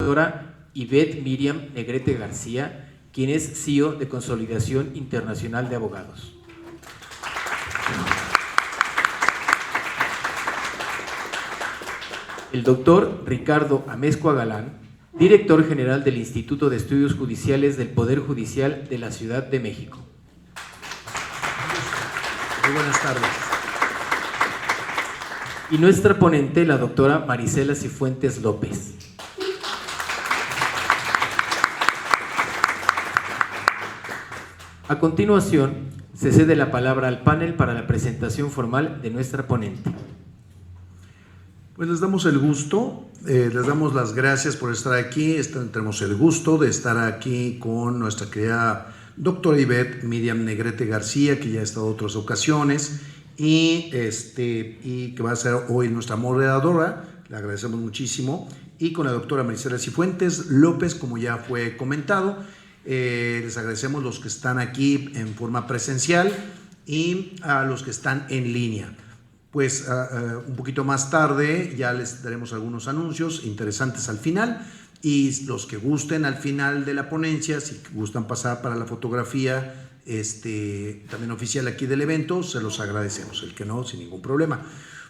doctora Ivette Miriam Negrete García, quien es CEO de Consolidación Internacional de Abogados. El doctor Ricardo Amezcua Galán, director general del Instituto de Estudios Judiciales del Poder Judicial de la Ciudad de México. Muy buenas tardes. Y nuestra ponente, la doctora Marisela Cifuentes López. A continuación, se cede la palabra al panel para la presentación formal de nuestra ponente. Pues les damos el gusto, les damos las gracias por estar aquí. Tenemos el gusto de estar aquí con nuestra querida doctora Ivette Miriam Negrete García, que ya ha estado en otras ocasiones y que va a ser hoy nuestra moderadora. Le agradecemos muchísimo. Y con la doctora Marisela Cifuentes López, como ya fue comentado. Les agradecemos los que están aquí en forma presencial y a los que están en línea. Pues un poquito más tarde ya les daremos algunos anuncios interesantes al final, y los que gusten al final de la ponencia, si gustan pasar para la fotografía también oficial aquí del evento, se los agradecemos. El que no, sin ningún problema.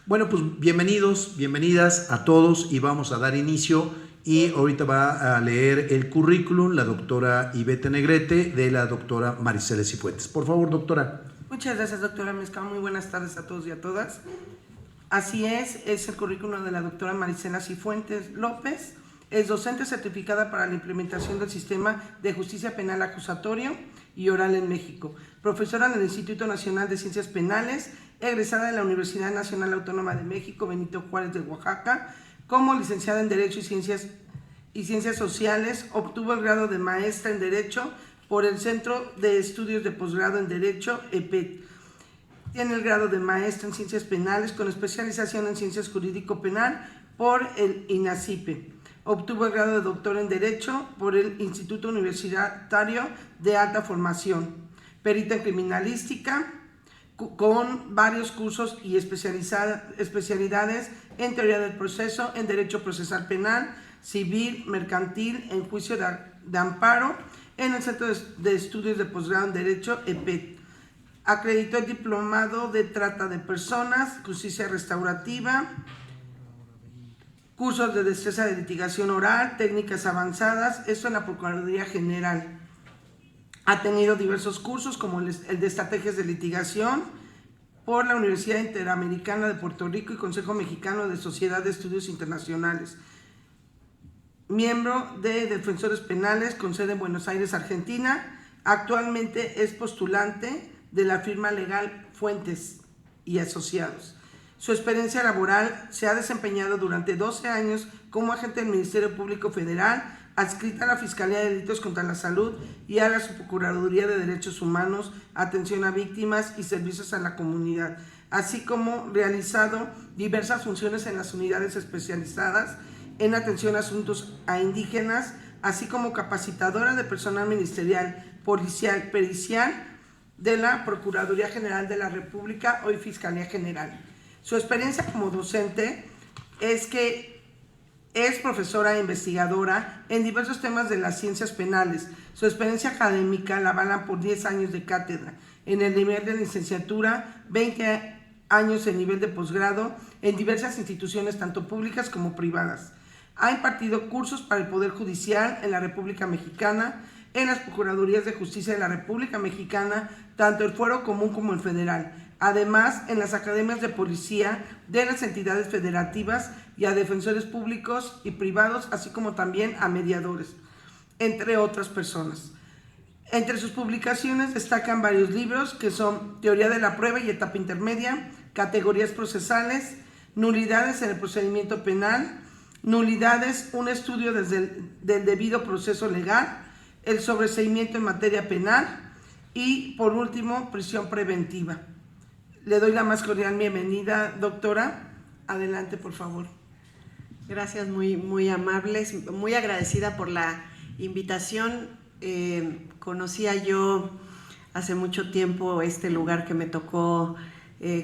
Bueno, pues bienvenidos, bienvenidas a todos, y vamos a dar inicio. Y ahorita va a leer el currículum la doctora Ivette Negrete de la doctora Marisela Cifuentes. Por favor, doctora. Muchas gracias, doctora Amezcua. Muy buenas tardes a todos y a todas. Así es el currículum de la doctora Marisela Cifuentes López. Es docente certificada para la implementación del sistema de justicia penal acusatorio y oral en México. Profesora en el Instituto Nacional de Ciencias Penales, egresada de la Universidad Nacional Autónoma de México, Benito Juárez de Oaxaca. Como licenciada en Derecho y Ciencias Sociales, obtuvo el grado de maestra en Derecho por el Centro de Estudios de Posgrado en Derecho, EPET. Tiene el grado de maestra en Ciencias Penales con especialización en Ciencias Jurídico-Penal por el INACIPE. Obtuvo el grado de doctor en Derecho por el Instituto Universitario de Alta Formación. Perita en Criminalística, con varios cursos y especialidades en teoría del proceso, en derecho procesal penal, civil, mercantil, en juicio de amparo, en el Centro de Estudios de Posgrado en Derecho, EPET. Acreditó el diplomado de trata de personas, justicia restaurativa, cursos de destreza de litigación oral, técnicas avanzadas, esto en la Procuraduría General. Ha tenido diversos cursos como el de estrategias de litigación por la Universidad Interamericana de Puerto Rico y Consejo Mexicano de Sociedad de Estudios Internacionales. Miembro de Defensores Penales con sede en Buenos Aires, Argentina. Actualmente es postulante de la firma legal Fuentes y Asociados. Su experiencia laboral se ha desempeñado durante 12 años como agente del Ministerio Público Federal, adscrita a la Fiscalía de Delitos contra la Salud y a la Subprocuraduría de Derechos Humanos, Atención a Víctimas y Servicios a la Comunidad, así como realizado diversas funciones en las unidades especializadas en atención a asuntos a indígenas, así como capacitadora de personal ministerial, policial, pericial de la Procuraduría General de la República, hoy Fiscalía General. Su experiencia como docente es que es profesora e investigadora en diversos temas de las ciencias penales. Su experiencia académica la avalan por 10 años de cátedra en el nivel de licenciatura, 20 años en nivel de posgrado en diversas instituciones tanto públicas como privadas. Ha impartido cursos para el Poder Judicial en la República Mexicana, en las Procuradurías de Justicia de la República Mexicana, tanto el Fuero Común como el Federal. Además, en las academias de policía de las entidades federativas y a defensores públicos y privados, así como también a mediadores, entre otras personas. Entre sus publicaciones destacan varios libros que son Teoría de la Prueba y Etapa Intermedia, Categorías Procesales, Nulidades en el Procedimiento Penal, Nulidades, un estudio del debido proceso legal, el sobreseimiento en materia penal y, por último, prisión preventiva. Le doy la más cordial bienvenida, doctora. Adelante, por favor. Gracias, muy amables, muy agradecida por la invitación. Conocía yo hace mucho tiempo este lugar que me tocó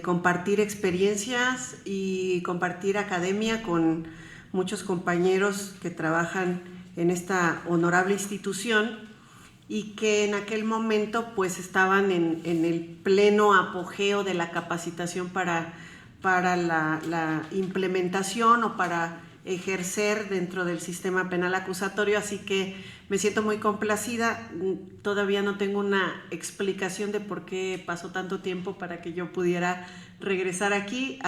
compartir experiencias y compartir academia con muchos compañeros que trabajan en esta honorable institución y que en aquel momento pues estaban en el pleno apogeo de la capacitación para la implementación o para ejercer dentro del sistema penal acusatorio, así que me siento muy complacida. Todavía no tengo una explicación de por qué pasó tanto tiempo para que yo pudiera regresar aquí,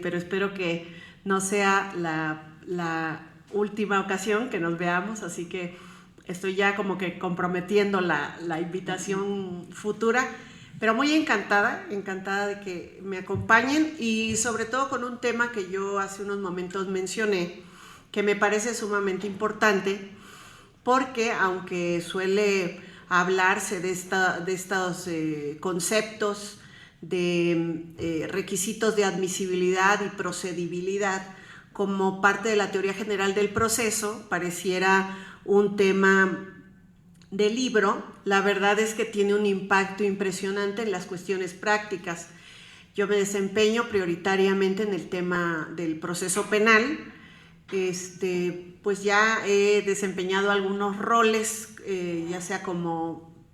pero espero que no sea la última ocasión que nos veamos, así que estoy ya como que comprometiendo la invitación futura, pero muy encantada de que me acompañen y sobre todo con un tema que yo hace unos momentos mencioné, que me parece sumamente importante, porque aunque suele hablarse de estos conceptos de requisitos de admisibilidad y procedibilidad como parte de la teoría general del proceso, pareciera un tema de libro, la verdad es que tiene un impacto impresionante en las cuestiones prácticas. Yo me desempeño prioritariamente en el tema del proceso penal, pues ya he desempeñado algunos roles, ya sea como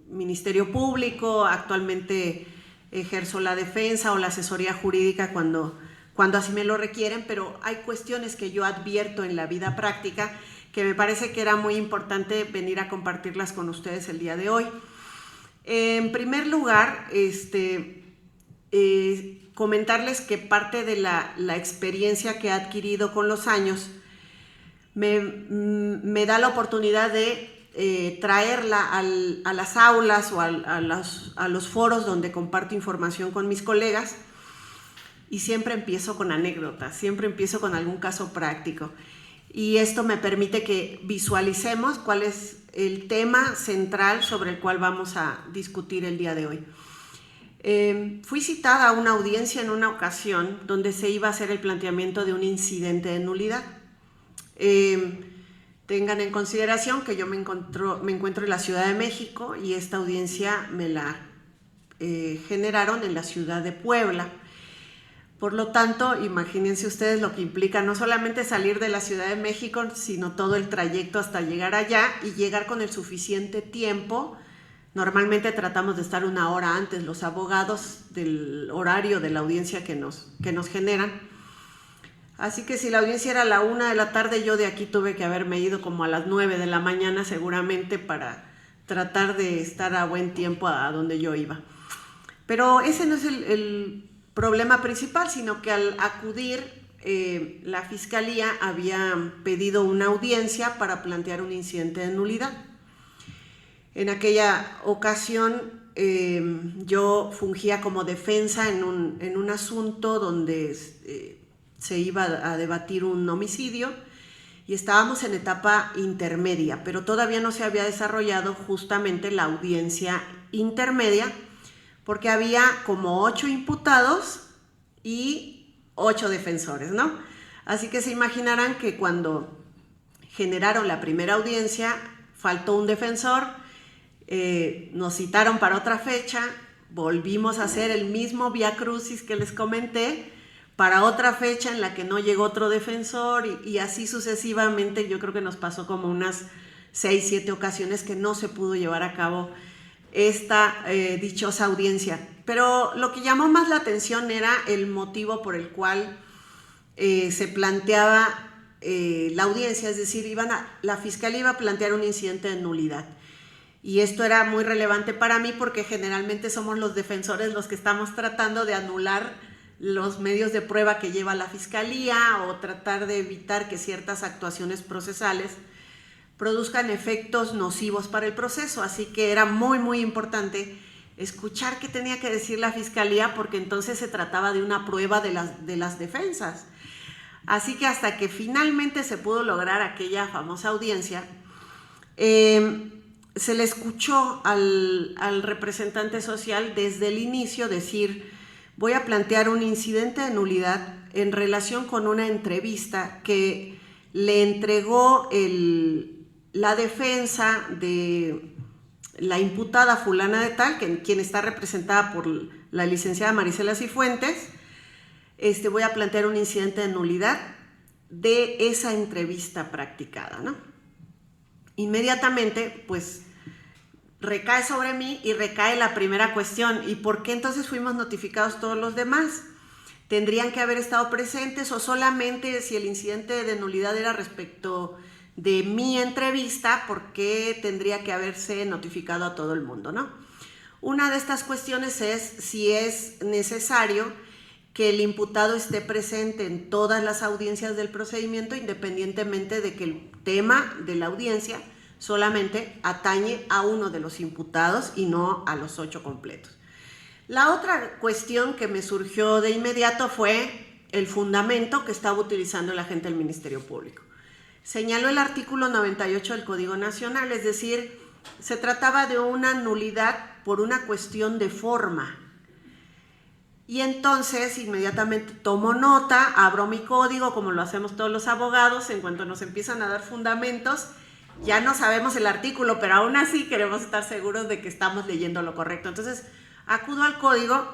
Ministerio Público, actualmente ejerzo la defensa o la asesoría jurídica cuando así me lo requieren, pero hay cuestiones que yo advierto en la vida práctica que me parece que era muy importante venir a compartirlas con ustedes el día de hoy. En primer lugar, comentarles que parte de la experiencia que he adquirido con los años me da la oportunidad de traerla a las aulas o a los foros donde comparto información con mis colegas, y siempre empiezo con anécdotas, siempre empiezo con algún caso práctico. Y esto me permite que visualicemos cuál es el tema central sobre el cual vamos a discutir el día de hoy. Fui citada a una audiencia en una ocasión donde se iba a hacer el planteamiento de un incidente de nulidad. Tengan en consideración que yo me encuentro en la Ciudad de México y esta audiencia me la generaron en la ciudad de Puebla. Por lo tanto, imagínense ustedes lo que implica no solamente salir de la Ciudad de México, sino todo el trayecto hasta llegar allá y llegar con el suficiente tiempo. Normalmente tratamos de estar 1 hora antes los abogados del horario de la audiencia que nos generan. Así que si la audiencia era a la 1 de la tarde, yo de aquí tuve que haberme ido como a las 9 de la mañana seguramente para tratar de estar a buen tiempo a donde yo iba. Pero ese no es el problema principal, sino que al acudir la Fiscalía había pedido una audiencia para plantear un incidente de nulidad. En aquella ocasión yo fungía como defensa en un asunto donde se iba a debatir un homicidio y estábamos en etapa intermedia, pero todavía no se había desarrollado justamente la audiencia intermedia, porque había como 8 imputados y 8 defensores, ¿no? Así que se imaginarán que cuando generaron la primera audiencia, faltó un defensor, nos citaron para otra fecha, volvimos a hacer el mismo viacrucis que les comenté, para otra fecha en la que no llegó otro defensor y así sucesivamente. Yo creo que nos pasó como unas 6, 7 ocasiones que no se pudo llevar a cabo esta dichosa audiencia. Pero lo que llamó más la atención era el motivo por el cual se planteaba la audiencia, es decir, la Fiscalía iba a plantear un incidente de nulidad. Y esto era muy relevante para mí porque generalmente somos los defensores los que estamos tratando de anular los medios de prueba que lleva la Fiscalía o tratar de evitar que ciertas actuaciones procesales produzcan efectos nocivos para el proceso. Así que era muy, muy importante escuchar qué tenía que decir la Fiscalía, porque entonces se trataba de una prueba de las defensas. Así que hasta que finalmente se pudo lograr aquella famosa audiencia, se le escuchó al representante social desde el inicio decir: voy a plantear un incidente de nulidad en relación con una entrevista que le entregó la defensa de la imputada fulana de tal, quien está representada por la licenciada Marisela Cifuentes. Voy a plantear un incidente de nulidad de esa entrevista practicada, ¿no? inmediatamente pues recae sobre mí y recae la primera cuestión: ¿y por qué entonces fuimos notificados todos los demás? ¿Tendrían que haber estado presentes o solamente si el incidente de nulidad era respecto de mi entrevista, por qué tendría que haberse notificado a todo el mundo, ¿no? Una de estas cuestiones es si es necesario que el imputado esté presente en todas las audiencias del procedimiento, independientemente de que el tema de la audiencia solamente atañe a uno de los imputados y no a los 8 completos. La otra cuestión que me surgió de inmediato fue el fundamento que estaba utilizando el agente del Ministerio Público. Señaló el artículo 98 del Código Nacional, es decir, se trataba de una nulidad por una cuestión de forma. Y entonces inmediatamente tomo nota, abro mi código, como lo hacemos todos los abogados. En cuanto nos empiezan a dar fundamentos, ya no sabemos el artículo, pero aún así queremos estar seguros de que estamos leyendo lo correcto. Entonces acudo al código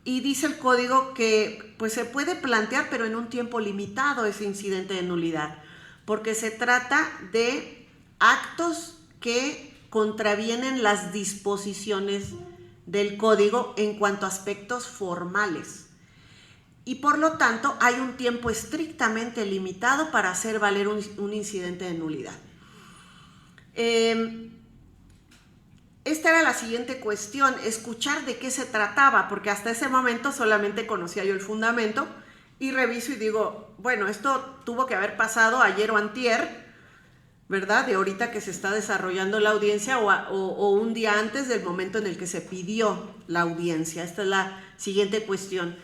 y dice el código que pues, se puede plantear, pero en un tiempo limitado, ese incidente de nulidad, porque se trata de actos que contravienen las disposiciones del código en cuanto a aspectos formales. Y por lo tanto hay un tiempo estrictamente limitado para hacer valer un incidente de nulidad. Esta era la siguiente cuestión: escuchar de qué se trataba, porque hasta ese momento solamente conocía yo el fundamento y reviso y digo, bueno, esto tuvo que haber pasado ayer o antier, ¿verdad? De ahorita que se está desarrollando la audiencia o un día antes del momento en el que se pidió la audiencia. Esta es la siguiente cuestión.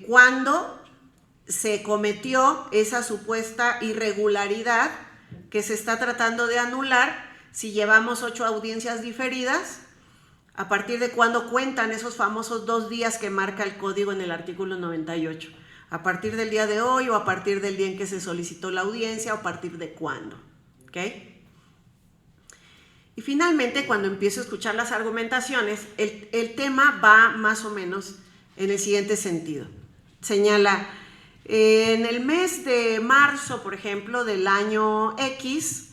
¿Cuándo se cometió esa supuesta irregularidad que se está tratando de anular? Si llevamos 8 audiencias diferidas, ¿a partir de cuándo cuentan esos famosos 2 días que marca el código en el artículo 98? ¿A partir del día de hoy o a partir del día en que se solicitó la audiencia o a partir de cuándo? ¿Okay? Y finalmente, cuando empiezo a escuchar las argumentaciones, el tema va más o menos en el siguiente sentido. Señala, en el mes de marzo, por ejemplo, del año X,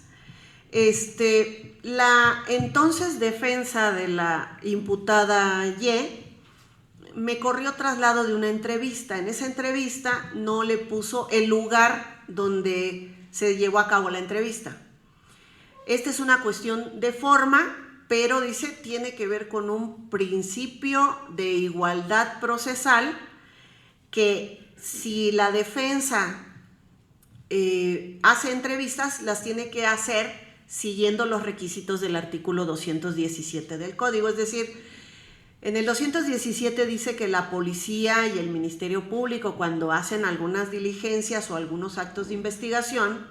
la entonces defensa de la imputada Y me corrió traslado de una entrevista. En esa entrevista no le puso el lugar donde se llevó a cabo la entrevista. Esta es una cuestión de forma, pero dice tiene que ver con un principio de igualdad procesal, que si la defensa hace entrevistas, las tiene que hacer siguiendo los requisitos del artículo 217 del Código. Es decir, en el 217 dice que la policía y el Ministerio Público, cuando hacen algunas diligencias o algunos actos de investigación,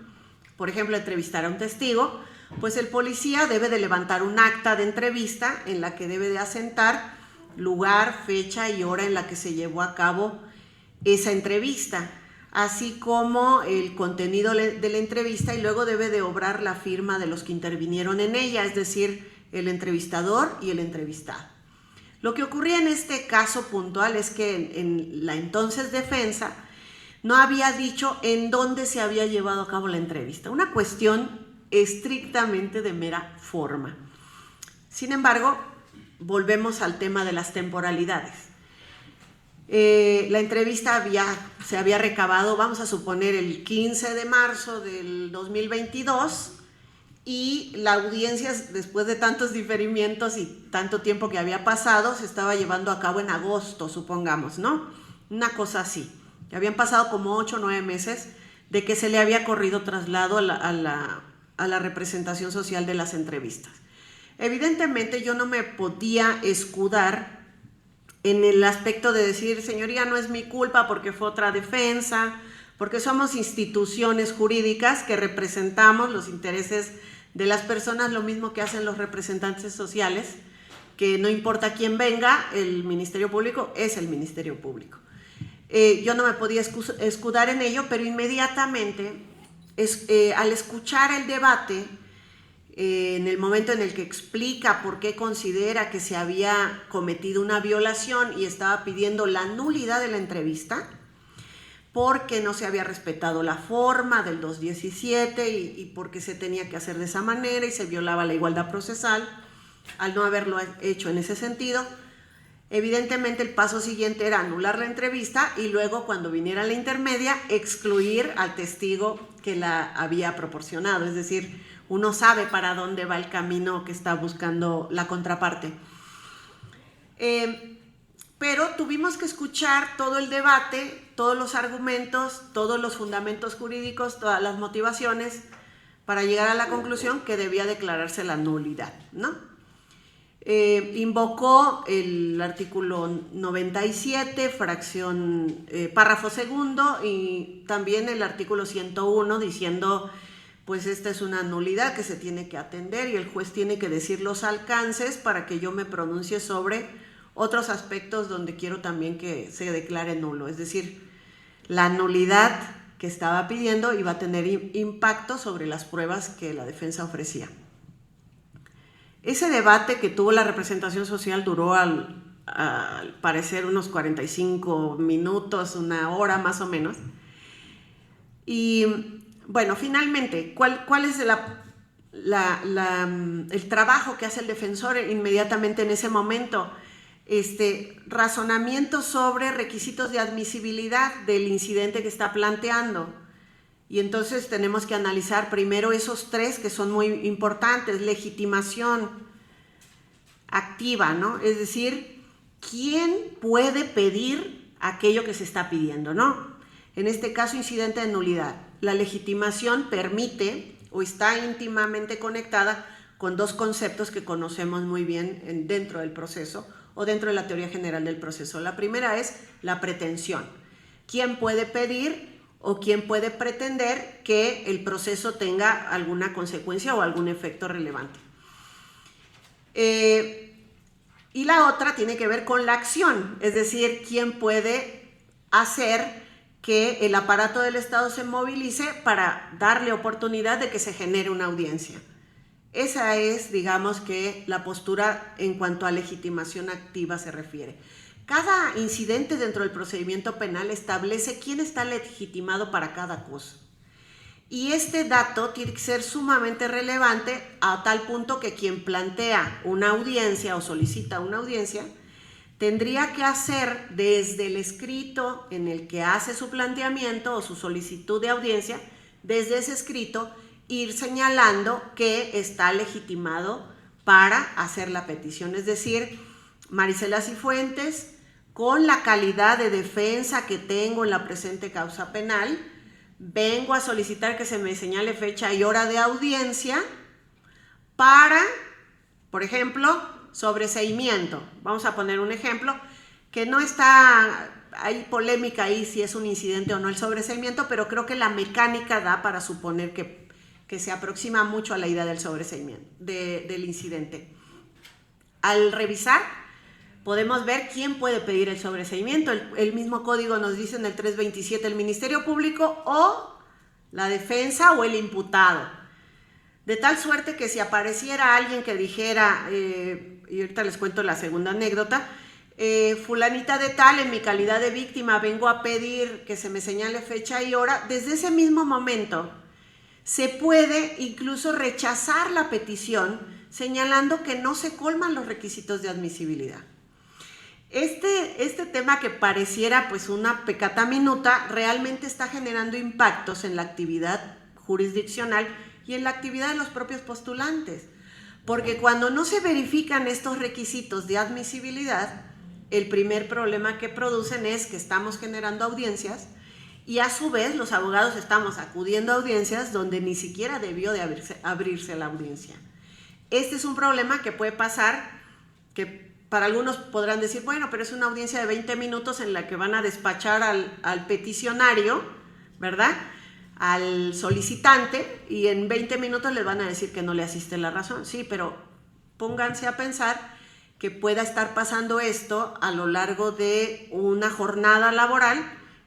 por ejemplo, entrevistar a un testigo, pues el policía debe de levantar un acta de entrevista en la que debe de asentar lugar, fecha y hora en la que se llevó a cabo esa entrevista, así como el contenido de la entrevista, y luego debe de obrar la firma de los que intervinieron en ella, es decir, el entrevistador y el entrevistado. Lo que ocurría en este caso puntual es que en la entonces defensa no había dicho en dónde se había llevado a cabo la entrevista, una cuestión estrictamente de mera forma. Sin embargo, volvemos al tema de las temporalidades. La entrevista se había recabado, vamos a suponer, el 15 de marzo del 2022, y la audiencia, después de tantos diferimientos y tanto tiempo que había pasado, se estaba llevando a cabo en agosto, supongamos, ¿no? Una cosa así. Habían pasado como 8 o 9 meses de que se le había corrido traslado a la representación social de las entrevistas. Evidentemente yo no me podía escudar en el aspecto de decir, señoría, no es mi culpa porque fue otra defensa, porque somos instituciones jurídicas que representamos los intereses de las personas, lo mismo que hacen los representantes sociales, que no importa quién venga, el Ministerio Público es el Ministerio Público. Yo no me podía escudar en ello, pero inmediatamente, al escuchar el debate, en el momento en el que explica por qué considera que se había cometido una violación y estaba pidiendo la nulidad de la entrevista, porque no se había respetado la forma del 217 y porque se tenía que hacer de esa manera y se violaba la igualdad procesal al no haberlo hecho en ese sentido. Evidentemente el paso siguiente era anular la entrevista y luego, cuando viniera la intermedia, excluir al testigo que la había proporcionado. Es decir, uno sabe para dónde va el camino que está buscando la contraparte. Pero tuvimos que escuchar todo el debate, todos los argumentos, todos los fundamentos jurídicos, todas las motivaciones para llegar a la conclusión que debía declararse la nulidad, ¿no? Invocó el artículo 97, párrafo segundo, y también el artículo 101, diciendo, pues esta es una nulidad que se tiene que atender y el juez tiene que decir los alcances para que yo me pronuncie sobre otros aspectos donde quiero también que se declare nulo. Es decir, la nulidad que estaba pidiendo iba a tener impacto sobre las pruebas que la defensa ofrecía. Ese debate que tuvo la representación social duró al parecer unos 45 minutos, una hora más o menos. Y bueno, finalmente, ¿cuál es el trabajo que hace el defensor inmediatamente en ese momento? Razonamiento sobre requisitos de admisibilidad del incidente que está planteando. Y entonces tenemos que analizar primero esos tres que son muy importantes: legitimación activa, ¿no? Es decir, ¿quién puede pedir aquello que se está pidiendo, ¿no? En este caso, incidente de nulidad. La legitimación permite o está íntimamente conectada con dos conceptos que conocemos muy bien dentro del proceso o dentro de la teoría general del proceso. La primera es la pretensión. ¿Quién puede pedir o quién puede pretender que el proceso tenga alguna consecuencia o algún efecto relevante? Y la otra tiene que ver con la acción, es decir, quién puede hacer que el aparato del Estado se movilice para darle oportunidad de que se genere una audiencia. Esa es, digamos, que la postura en cuanto a legitimación activa se refiere. Cada incidente dentro del procedimiento penal establece quién está legitimado para cada cosa. Y este dato tiene que ser sumamente relevante a tal punto que quien plantea una audiencia o solicita una audiencia tendría que hacer desde el escrito en el que hace su planteamiento o su solicitud de audiencia, desde ese escrito ir señalando que está legitimado para hacer la petición. Es decir, Marisela Cifuentes, con la calidad de defensa que tengo en la presente causa penal, vengo a solicitar que se me señale fecha y hora de audiencia para, por ejemplo, sobreseimiento. Vamos a poner un ejemplo que no está, hay polémica ahí si es un incidente o no el sobreseimiento, pero creo que la mecánica da para suponer que se aproxima mucho a la idea del sobreseimiento, del incidente. Al revisar, podemos ver quién puede pedir el sobreseimiento. El mismo código nos dice en el 327 el Ministerio Público o la defensa o el imputado. De tal suerte que si apareciera alguien que dijera, y ahorita les cuento la segunda anécdota, fulanita de tal, en mi calidad de víctima vengo a pedir que se me señale fecha y hora, desde ese mismo momento se puede incluso rechazar la petición señalando que no se colman los requisitos de admisibilidad. Este tema que pareciera pues una pecata minuta realmente está generando impactos en la actividad jurisdiccional y en la actividad de los propios postulantes, porque cuando no se verifican estos requisitos de admisibilidad, el primer problema que producen es que estamos generando audiencias y a su vez los abogados estamos acudiendo a audiencias donde ni siquiera debió de abrirse la audiencia. Este es un problema que puede pasar, que para algunos podrán decir, bueno, pero es una audiencia de 20 minutos en la que van a despachar al peticionario, ¿verdad?, al solicitante, y en 20 minutos les van a decir que no le asiste la razón. Sí, pero pónganse a pensar que pueda estar pasando esto a lo largo de una jornada laboral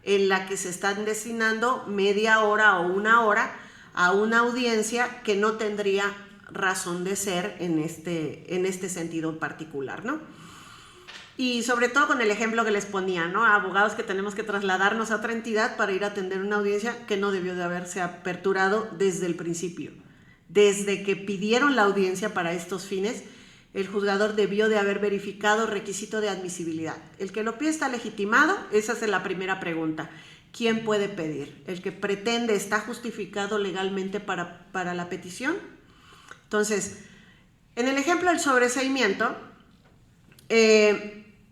en la que se están destinando media hora o una hora a una audiencia que no tendría razón de ser en este sentido en particular, ¿no? Y sobre todo con el ejemplo que les ponía, ¿no? A abogados que tenemos que trasladarnos a otra entidad para ir a atender una audiencia que no debió de haberse aperturado desde el principio. Desde que pidieron la audiencia para estos fines, el juzgador debió de haber verificado requisito de admisibilidad. El que lo pide está legitimado, esa es la primera pregunta. ¿Quién puede pedir? ¿El que pretende está justificado legalmente para la petición? Entonces, en el ejemplo del sobreseimiento,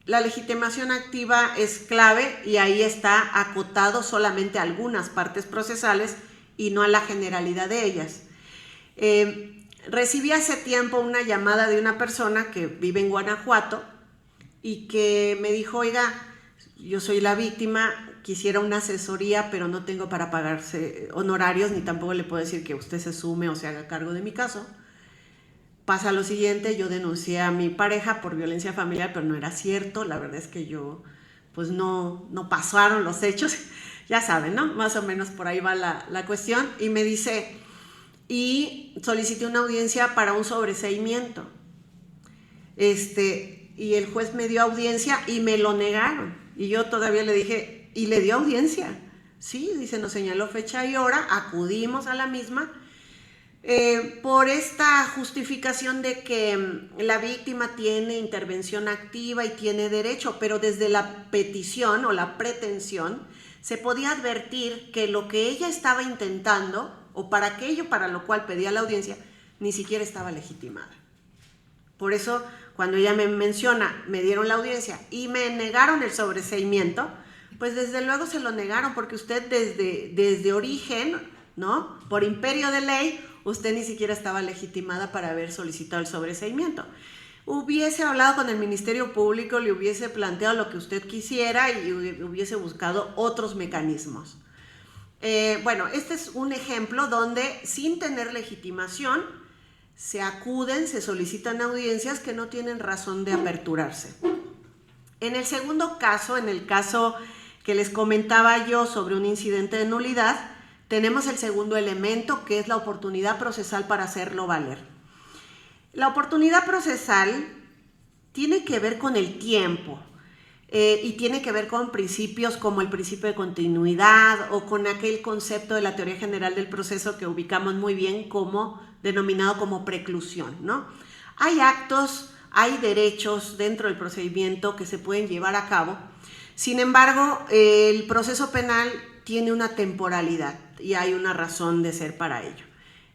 la legitimación activa es clave y ahí está acotado solamente a algunas partes procesales y no a la generalidad de ellas. Recibí hace tiempo una llamada de una persona que vive en Guanajuato y que me dijo, oiga, yo soy la víctima, quisiera una asesoría, pero no tengo para pagarse honorarios, ni tampoco le puedo decir que usted se sume o se haga cargo de mi caso. Pasa lo siguiente, yo denuncié a mi pareja por violencia familiar, pero no era cierto, la verdad es que yo, pues no pasaron los hechos, ya saben, ¿no? Más o menos por ahí va la cuestión, y me dice, y solicité una audiencia para un sobreseimiento, y el juez me dio audiencia y me lo negaron, y yo todavía le dije, ¿y le dio audiencia? Sí, dice, nos señaló fecha y hora, acudimos a la misma, por esta justificación de que la víctima tiene intervención activa y tiene derecho, pero desde la petición o la pretensión se podía advertir que lo que ella estaba intentando o para aquello para lo cual pedía la audiencia ni siquiera estaba legitimada. Por eso cuando ella me menciona, me dieron la audiencia y me negaron el sobreseimiento, pues desde luego se lo negaron porque usted desde origen, ¿no? Por imperio de ley, usted ni siquiera estaba legitimada para haber solicitado el sobreseimiento. Hubiese hablado con el Ministerio Público, le hubiese planteado lo que usted quisiera y hubiese buscado otros mecanismos. Bueno, este es un ejemplo donde sin tener legitimación se acuden, se solicitan audiencias que no tienen razón de aperturarse. En el segundo caso, en el caso que les comentaba yo sobre un incidente de nulidad, tenemos el segundo elemento, que es la oportunidad procesal para hacerlo valer. La oportunidad procesal tiene que ver con el tiempo y tiene que ver con principios como el principio de continuidad o con aquel concepto de la teoría general del proceso que ubicamos muy bien como denominado como preclusión, ¿no? Hay actos, hay derechos dentro del procedimiento que se pueden llevar a cabo. Sin embargo, el proceso penal tiene una temporalidad y hay una razón de ser para ello.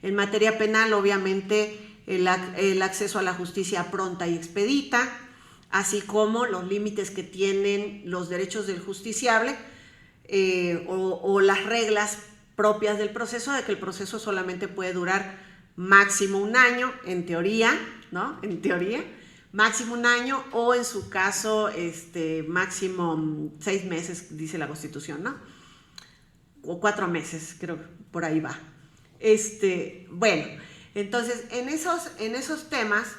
En materia penal, obviamente, el acceso a la justicia pronta y expedita, así como los límites que tienen los derechos del justiciable o las reglas propias del proceso, de que el proceso solamente puede durar máximo un año, en teoría, ¿no? En teoría, máximo un año o en su caso máximo 6 meses, dice la Constitución, ¿no? O 4 meses, creo que por ahí va. Bueno, entonces en esos temas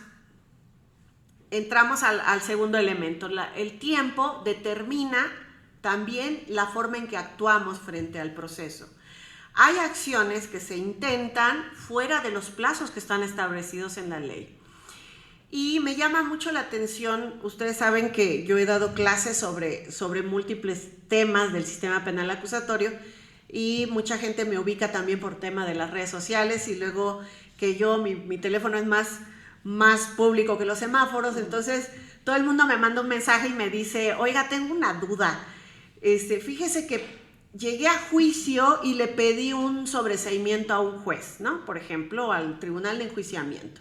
entramos al segundo elemento. El tiempo determina también la forma en que actuamos frente al proceso. Hay acciones que se intentan fuera de los plazos que están establecidos en la ley. Y me llama mucho la atención, ustedes saben que yo he dado clases sobre múltiples temas del sistema penal acusatorio y mucha gente me ubica también por tema de las redes sociales y luego que mi teléfono es más público que los semáforos, entonces todo el mundo me manda un mensaje y me dice, oiga, tengo una duda, fíjese que llegué a juicio y le pedí un sobreseimiento a un juez, ¿no? Por ejemplo, al tribunal de enjuiciamiento.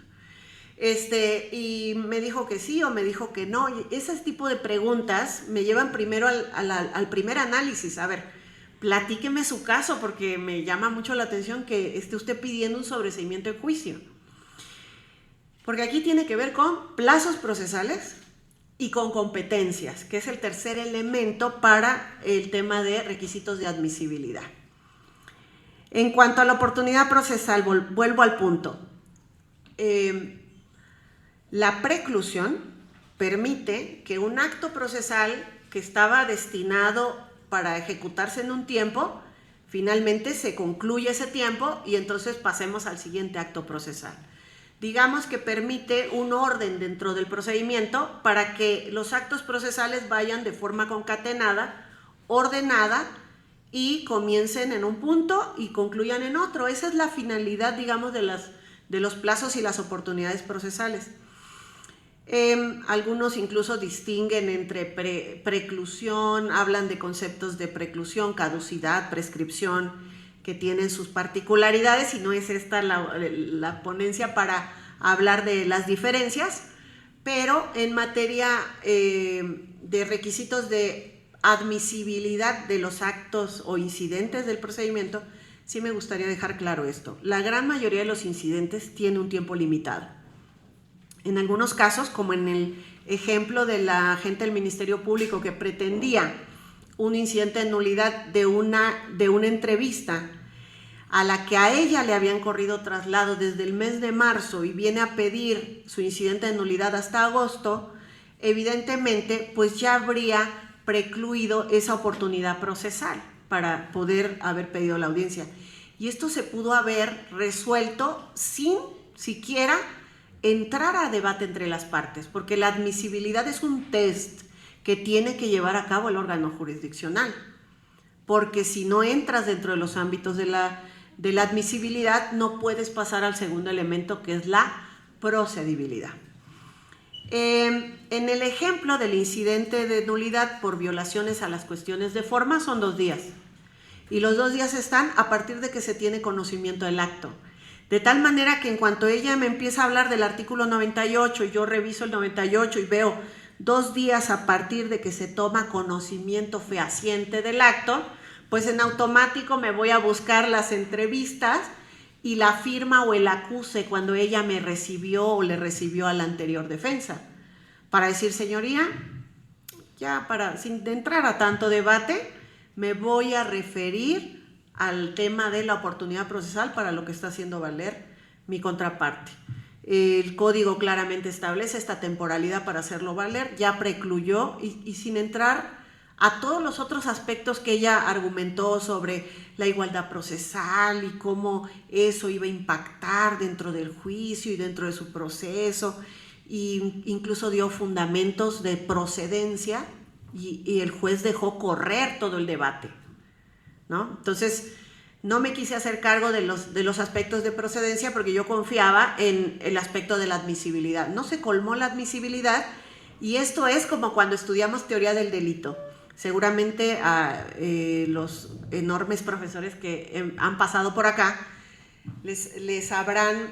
Y me dijo que sí o me dijo que no. Y ese tipo de preguntas me llevan primero al primer análisis. A ver, platíqueme su caso porque me llama mucho la atención que esté usted pidiendo un sobreseimiento de juicio. Porque aquí tiene que ver con plazos procesales y con competencias, que es el tercer elemento para el tema de requisitos de admisibilidad. En cuanto a la oportunidad procesal, vuelvo al punto. La preclusión permite que un acto procesal que estaba destinado para ejecutarse en un tiempo, finalmente se concluye ese tiempo y entonces pasemos al siguiente acto procesal. digamos que permite un orden dentro del procedimiento para que los actos procesales vayan de forma concatenada, ordenada, y comiencen en un punto y concluyan en otro. Esa es la finalidad, digamos, de los plazos y las oportunidades procesales. Algunos incluso distinguen entre preclusión, hablan de conceptos de preclusión, caducidad, prescripción, que tienen sus particularidades, y no es esta la ponencia para hablar de las diferencias, pero en materia de requisitos de admisibilidad de los actos o incidentes del procedimiento, sí me gustaría dejar claro esto. La gran mayoría de los incidentes tiene un tiempo limitado. En algunos casos, como en el ejemplo de la agente del Ministerio Público que pretendía un incidente de nulidad de una entrevista a la que a ella le habían corrido traslado desde el mes de marzo y viene a pedir su incidente de nulidad hasta agosto, evidentemente pues ya habría precluido esa oportunidad procesal para poder haber pedido la audiencia. Y esto se pudo haber resuelto sin siquiera entrar a debate entre las partes, porque la admisibilidad es un test que tiene que llevar a cabo el órgano jurisdiccional, porque si no entras dentro de los ámbitos de la admisibilidad, no puedes pasar al segundo elemento, que es la procedibilidad. En el ejemplo del incidente de nulidad por violaciones a las cuestiones de forma son 2 días, y los 2 días están a partir de que se tiene conocimiento del acto. De tal manera que en cuanto ella me empieza a hablar del artículo 98 y yo reviso el 98 y veo 2 días a partir de que se toma conocimiento fehaciente del acto, pues en automático me voy a buscar las entrevistas y la firma o el acuse cuando ella me recibió o le recibió a la anterior defensa, para decir, señoría, ya sin entrar a tanto debate, me voy a referir al tema de la oportunidad procesal para lo que está haciendo valer mi contraparte. El código claramente establece esta temporalidad para hacerlo valer, ya precluyó y sin entrar a todos los otros aspectos que ella argumentó sobre la igualdad procesal y cómo eso iba a impactar dentro del juicio y dentro de su proceso, e incluso dio fundamentos de procedencia y el juez dejó correr todo el debate, ¿no? Entonces, no me quise hacer cargo de los aspectos de procedencia porque yo confiaba en el aspecto de la admisibilidad. No se colmó la admisibilidad, y esto es como cuando estudiamos teoría del delito. Seguramente a los enormes profesores que han pasado por acá les habrán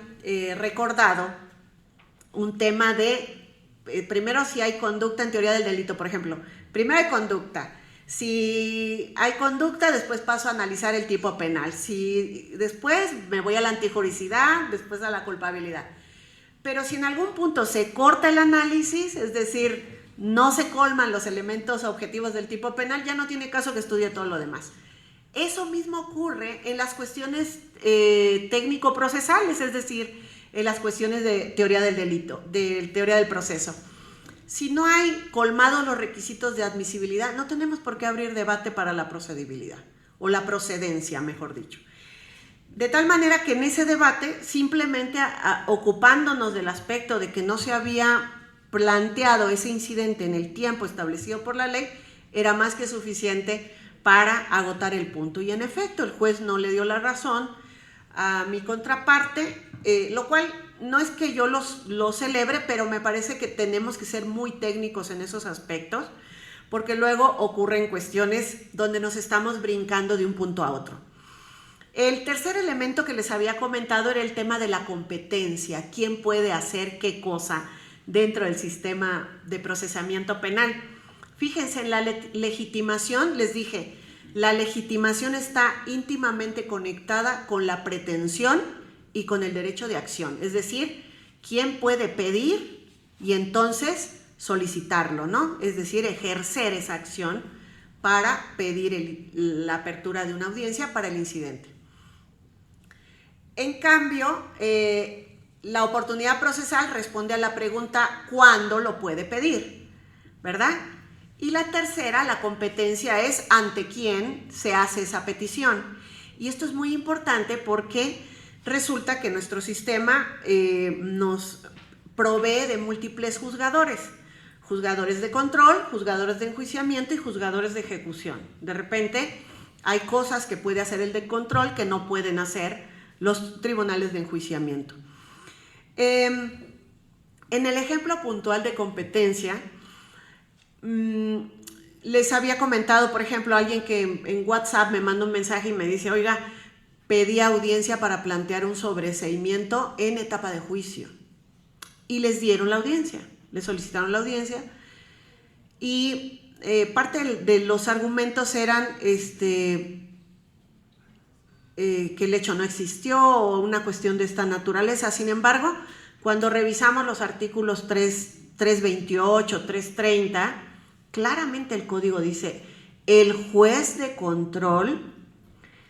recordado un tema de, primero, si hay conducta en teoría del delito, por ejemplo. Primero hay conducta. Si hay conducta, después paso a analizar el tipo penal. Si después me voy a la antijuricidad, después a la culpabilidad. Pero si en algún punto se corta el análisis, es decir, no se colman los elementos objetivos del tipo penal, ya no tiene caso que estudie todo lo demás. Eso mismo ocurre en las cuestiones técnico-procesales, es decir, en las cuestiones de teoría del delito, de teoría del proceso. Si no hay colmados los requisitos de admisibilidad, no tenemos por qué abrir debate para la procedibilidad, o la procedencia, mejor dicho. De tal manera que en ese debate, simplemente ocupándonos del aspecto de que no se había planteado ese incidente en el tiempo establecido por la ley, era más que suficiente para agotar el punto. Y en efecto, el juez no le dio la razón a mi contraparte, lo cual no es que yo lo celebre, pero me parece que tenemos que ser muy técnicos en esos aspectos, porque luego ocurren cuestiones donde nos estamos brincando de un punto a otro. El tercer elemento que les había comentado era el tema de la competencia. ¿Quién puede hacer qué cosa dentro del sistema de procesamiento penal? Fíjense, en la legitimación, les dije, la legitimación está íntimamente conectada con la pretensión y con el derecho de acción. Es decir, ¿quién puede pedir y entonces solicitarlo, ¿no? Es decir, ejercer esa acción para pedir la apertura de una audiencia para el incidente. En cambio, la oportunidad procesal responde a la pregunta ¿cuándo lo puede pedir? ¿Verdad? Y la tercera, la competencia, es ante quién se hace esa petición. Y esto es muy importante porque Resulta que nuestro sistema nos provee de múltiples juzgadores. Juzgadores de control, juzgadores de enjuiciamiento y juzgadores de ejecución. De repente hay cosas que puede hacer el de control que no pueden hacer los tribunales de enjuiciamiento. En el ejemplo puntual de competencia, les había comentado, por ejemplo, alguien que en WhatsApp me manda un mensaje y me dice, oiga, pedí audiencia para plantear un sobreseimiento en etapa de juicio. Y les dieron la audiencia, les solicitaron la audiencia y parte de los argumentos eran que el hecho no existió o una cuestión de esta naturaleza. Sin embargo, cuando revisamos los artículos 328, 330, claramente el código dice, el juez de control,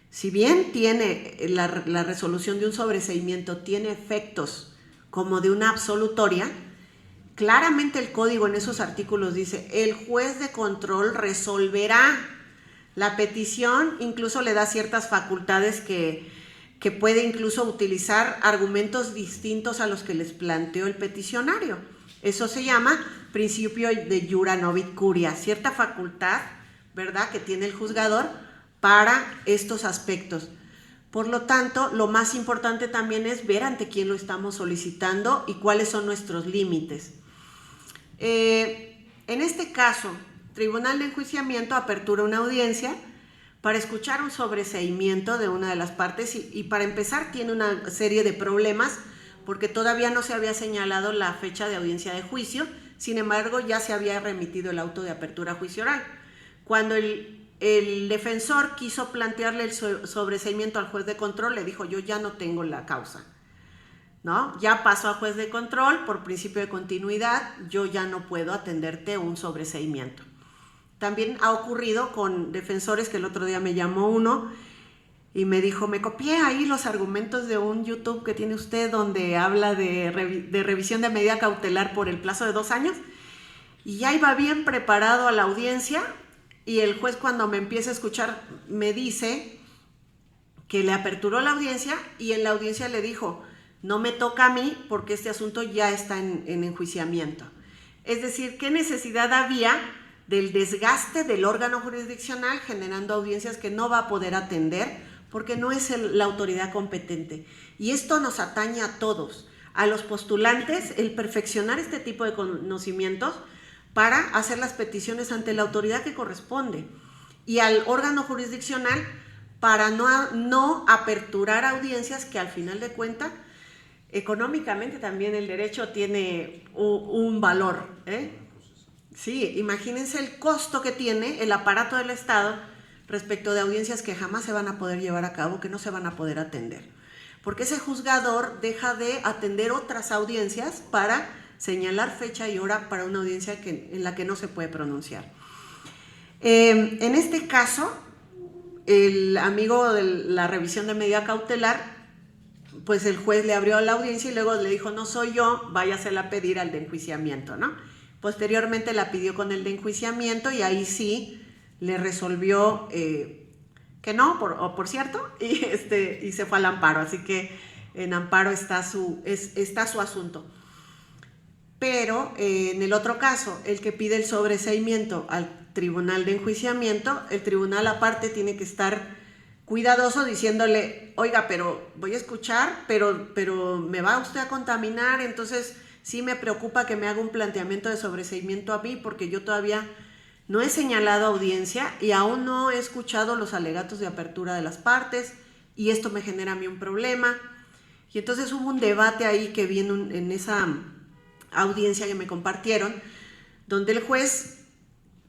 si bien tiene la resolución de un sobreseimiento, tiene efectos como de una absolutoria, claramente el código en esos artículos dice, el juez de control resolverá la petición, incluso le da ciertas facultades que puede incluso utilizar argumentos distintos a los que les planteó el peticionario. Eso se llama principio de iura novit curia, cierta facultad, ¿verdad?, que tiene el juzgador para estos aspectos. Por lo tanto, lo más importante también es ver ante quién lo estamos solicitando y cuáles son nuestros límites. En este caso, Tribunal de Enjuiciamiento apertura una audiencia para escuchar un sobreseimiento de una de las partes y para empezar tiene una serie de problemas porque todavía no se había señalado la fecha de audiencia de juicio, sin embargo ya se había remitido el auto de apertura a juicio oral. Cuando el defensor quiso plantearle el sobreseimiento al juez de control, le dijo, yo ya no tengo la causa, ¿no? Ya pasó a juez de control, por principio de continuidad, yo ya no puedo atenderte un sobreseimiento. También ha ocurrido con defensores que el otro día me llamó uno y me dijo, me copié ahí los argumentos de un YouTube que tiene usted donde habla de revisión de medida cautelar por el plazo de 2 años y ya iba bien preparado a la audiencia y el juez cuando me empieza a escuchar me dice que le aperturó la audiencia y en la audiencia le dijo, no me toca a mí porque este asunto ya está en enjuiciamiento. Es decir, ¿qué necesidad había del desgaste del órgano jurisdiccional generando audiencias que no va a poder atender porque no es la autoridad competente? Y esto nos atañe a todos, a los postulantes, el perfeccionar este tipo de conocimientos para hacer las peticiones ante la autoridad que corresponde y al órgano jurisdiccional para no aperturar audiencias que al final de cuentas económicamente también el derecho tiene un valor, ¿eh? Sí, imagínense el costo que tiene el aparato del Estado respecto de audiencias que jamás se van a poder llevar a cabo, que no se van a poder atender. Porque ese juzgador deja de atender otras audiencias para señalar fecha y hora para una audiencia en la que no se puede pronunciar. En este caso, el amigo de la revisión de medida cautelar, pues el juez le abrió la audiencia y luego le dijo, no soy yo, váyasela a pedir al de enjuiciamiento, ¿no? Posteriormente la pidió con el de enjuiciamiento y ahí sí le resolvió que no, por cierto, y se fue al amparo. Así que en amparo está su asunto. Pero en el otro caso, el que pide el sobreseimiento al tribunal de enjuiciamiento, el tribunal aparte tiene que estar cuidadoso diciéndole, oiga, pero voy a escuchar, pero me va usted a contaminar, entonces sí me preocupa que me haga un planteamiento de sobreseimiento a mí porque yo todavía no he señalado audiencia y aún no he escuchado los alegatos de apertura de las partes y esto me genera a mí un problema. Y entonces hubo un debate ahí que vi en esa audiencia que me compartieron, donde el juez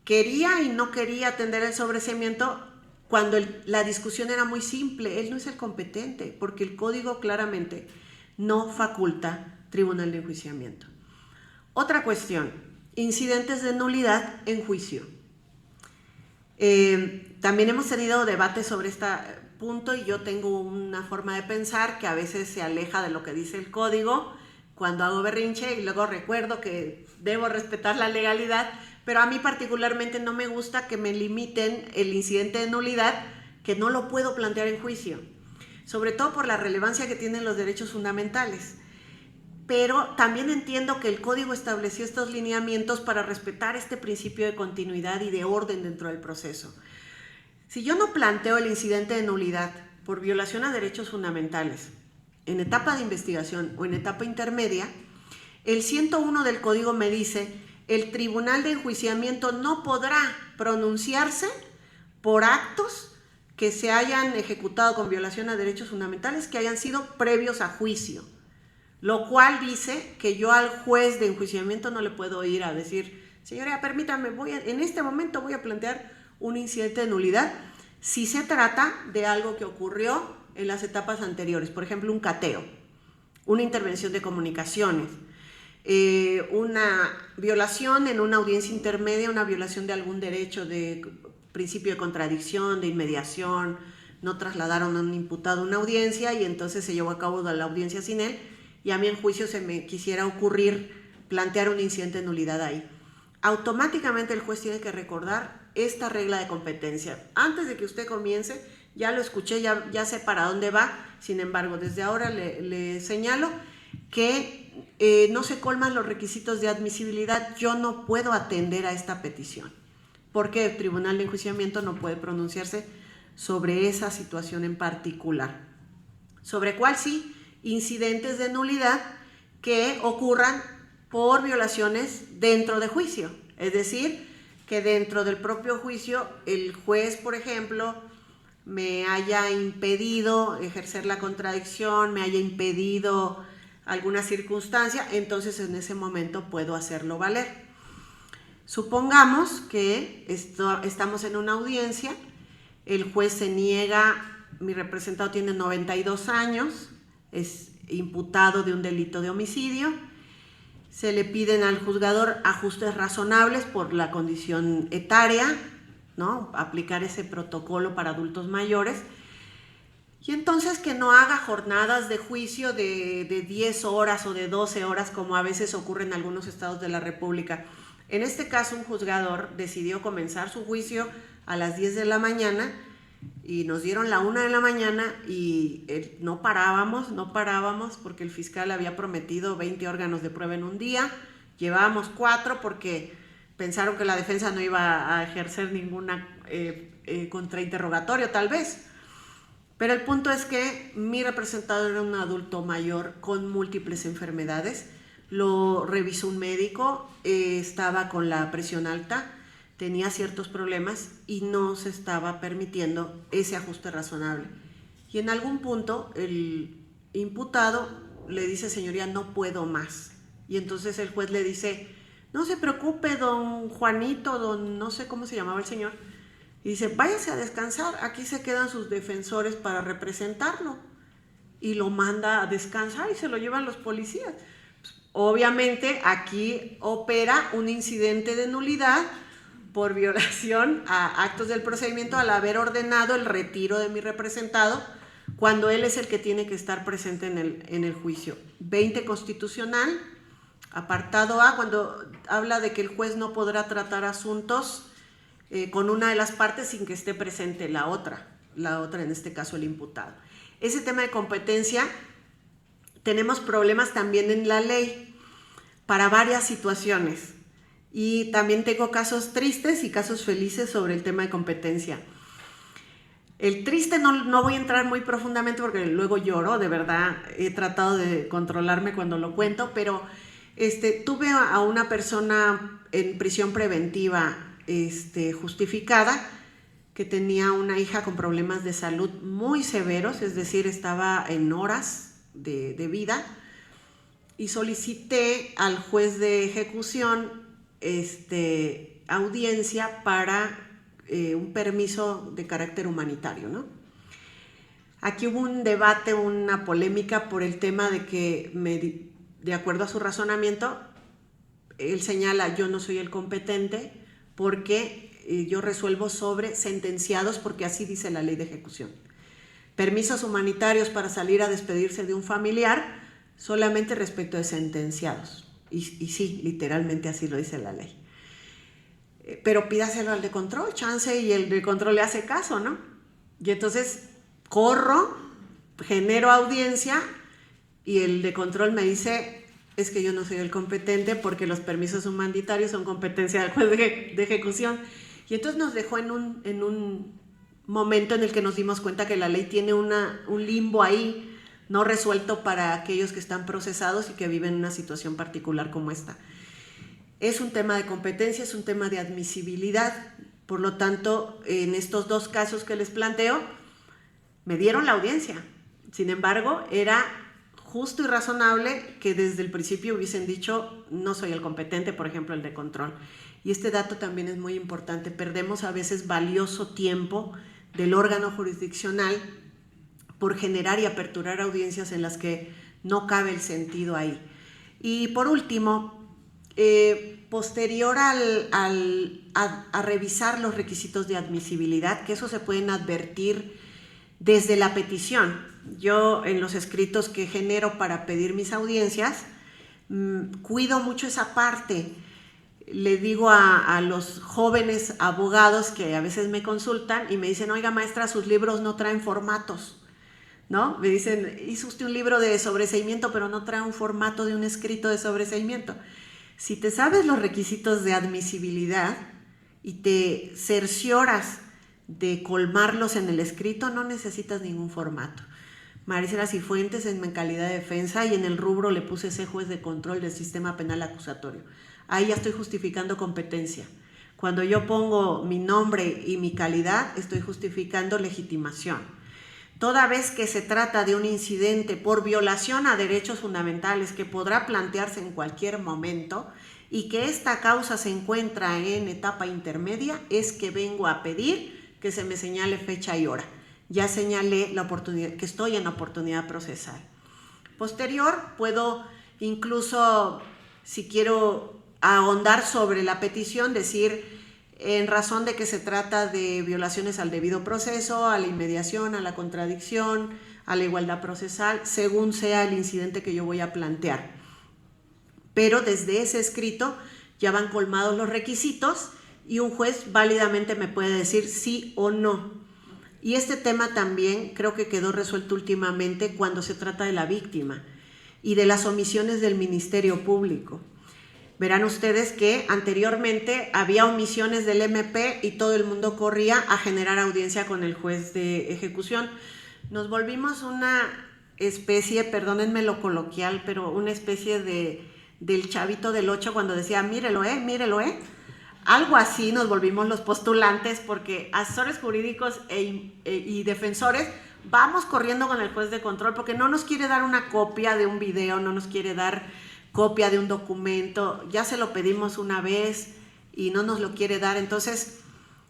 quería y no quería atender el sobreseimiento cuando la discusión era muy simple. Él no es el competente porque el código claramente no faculta tribunal de enjuiciamiento. Otra cuestión, incidentes de nulidad en juicio. También hemos tenido debates sobre este punto y yo tengo una forma de pensar que a veces se aleja de lo que dice el código cuando hago berrinche y luego recuerdo que debo respetar la legalidad, pero a mí particularmente no me gusta que me limiten el incidente de nulidad que no lo puedo plantear en juicio. sobre todo por la relevancia que tienen los derechos fundamentales. Pero también entiendo que el Código estableció estos lineamientos para respetar este principio de continuidad y de orden dentro del proceso. Si yo no planteo el incidente de nulidad por violación a derechos fundamentales en etapa de investigación o en etapa intermedia, el 101 del Código me dice: el Tribunal de Enjuiciamiento no podrá pronunciarse por actos que se hayan ejecutado con violación a derechos fundamentales que hayan sido previos a juicio. Lo cual dice que yo al juez de enjuiciamiento no le puedo ir a decir: señora, permítame, en este momento voy a plantear un incidente de nulidad si se trata de algo que ocurrió en las etapas anteriores, por ejemplo, un cateo, una intervención de comunicaciones, una violación en una audiencia intermedia, una violación de algún derecho de principio de contradicción, de inmediación, no trasladaron a un imputado a una audiencia y entonces se llevó a cabo la audiencia sin él, y a mí en juicio se me quisiera ocurrir plantear un incidente de nulidad ahí. Automáticamente el juez tiene que recordar esta regla de competencia. Antes de que usted comience, ya lo escuché, ya sé para dónde va, sin embargo, desde ahora le señalo que no se colman los requisitos de admisibilidad. Yo no puedo atender a esta petición, porque el Tribunal de Enjuiciamiento no puede pronunciarse sobre esa situación en particular. Sobre cuál sí, incidentes de nulidad que ocurran por violaciones dentro de juicio, es decir, que dentro del propio juicio el juez, por ejemplo, me haya impedido ejercer la contradicción, me haya impedido alguna circunstancia, entonces en ese momento puedo hacerlo valer. Supongamos que estamos en una audiencia, el juez se niega, mi representado tiene 92 años, es imputado de un delito de homicidio, se le piden al juzgador ajustes razonables por la condición etaria, ¿no? Aplicar ese protocolo para adultos mayores, y entonces que no haga jornadas de juicio de 10 horas o de 12 horas como a veces ocurre en algunos estados de la República. En este caso, un juzgador decidió comenzar su juicio a las 10 de la mañana y nos dieron la 1 de la mañana y no parábamos porque el fiscal había prometido 20 órganos de prueba en un día. Llevábamos 4 porque pensaron que la defensa no iba a ejercer ninguna contrainterrogatorio tal vez. Pero el punto es que mi representado era un adulto mayor con múltiples enfermedades, lo revisó un médico, estaba con la presión alta, tenía ciertos problemas y no se estaba permitiendo ese ajuste razonable. Y en algún punto el imputado le dice: señoría, no puedo más. Y entonces el juez le dice: no se preocupe, don Juanito, don no sé cómo se llamaba el señor. Y dice: váyase a descansar, aquí se quedan sus defensores para representarlo. Y lo manda a descansar y se lo llevan los policías. Obviamente aquí opera un incidente de nulidad por violación a actos del procedimiento al haber ordenado el retiro de mi representado cuando él es el que tiene que estar presente en el juicio. 20 constitucional, apartado A, cuando habla de que el juez no podrá tratar asuntos con una de las partes sin que esté presente la otra en este caso el imputado. Ese tema de competencia, tenemos problemas también en la ley para varias situaciones. Y también tengo casos tristes y casos felices sobre el tema de competencia. El triste no voy a entrar muy profundamente porque luego lloro, de verdad, he tratado de controlarme cuando lo cuento, pero tuve a una persona en prisión preventiva justificada que tenía una hija con problemas de salud muy severos, es decir, estaba en horas de vida, y solicité al juez de ejecución audiencia para un permiso de carácter humanitario, ¿no? Aquí hubo un debate, una polémica por el tema de que, de acuerdo a su razonamiento, él señala: yo no soy el competente porque yo resuelvo sobre sentenciados, porque así dice la ley de ejecución. Permisos humanitarios para salir a despedirse de un familiar solamente respecto de sentenciados. Y sí, literalmente así lo dice la ley. Pero pídaselo al de control, chance, y el de control le hace caso, ¿no? Y entonces corro genero audiencia y el de control me dice, es que yo no soy el competente porque los permisos humanitarios son competencia del juez de ejecución. Y entonces nos dejó en un momento en el que nos dimos cuenta que la ley tiene un limbo ahí no resuelto para aquellos que están procesados y que viven una situación particular como esta. Es un tema de competencia, es un tema de admisibilidad. Por lo tanto, en estos dos casos que les planteo, me dieron la audiencia. Sin embargo, era justo y razonable que desde el principio hubiesen dicho, no soy el competente, por ejemplo, el de control. Y este dato también es muy importante. Perdemos a veces valioso tiempo del órgano jurisdiccional por generar y aperturar audiencias en las que no cabe el sentido ahí. Y por último, posterior a revisar los requisitos de admisibilidad, que eso se pueden advertir desde la petición. Yo en los escritos que genero para pedir mis audiencias, cuido mucho esa parte. Le digo a los jóvenes abogados que a veces me consultan y me dicen, oiga maestra, sus libros no traen formatos, ¿no? Me dicen, hizo usted un libro de sobreseimiento, pero no trae un formato de un escrito de sobreseimiento. Si te sabes los requisitos de admisibilidad y te cercioras de colmarlos en el escrito, no necesitas ningún formato. Maricela Cifuentes en calidad de defensa y en el rubro le puse ese juez de control del sistema penal acusatorio. Ahí ya estoy justificando competencia. Cuando yo pongo mi nombre y mi calidad, estoy justificando legitimación. Toda vez que se trata de un incidente por violación a derechos fundamentales que podrá plantearse en cualquier momento y que esta causa se encuentra en etapa intermedia, es que vengo a pedir que se me señale fecha y hora. Ya señalé la oportunidad, que estoy en oportunidad procesal. Posterior, puedo incluso, si quiero ahondar sobre la petición, decir, en razón de que se trata de violaciones al debido proceso, a la inmediación, a la contradicción, a la igualdad procesal, según sea el incidente que yo voy a plantear. Pero desde ese escrito ya van colmados los requisitos y un juez válidamente me puede decir sí o no. Y este tema también creo que quedó resuelto últimamente cuando se trata de la víctima y de las omisiones del Ministerio Público. Verán ustedes que anteriormente había omisiones del MP y todo el mundo corría a generar audiencia con el juez de ejecución. Nos volvimos una especie, perdónenme lo coloquial, pero una especie del Chavito del Ocho cuando decía, mírelo, mírelo, Algo así nos volvimos los postulantes porque asesores jurídicos y defensores vamos corriendo con el juez de control porque no nos quiere dar una copia de un video, no nos quiere dar copia de un documento, ya se lo pedimos una vez y no nos lo quiere dar. Entonces,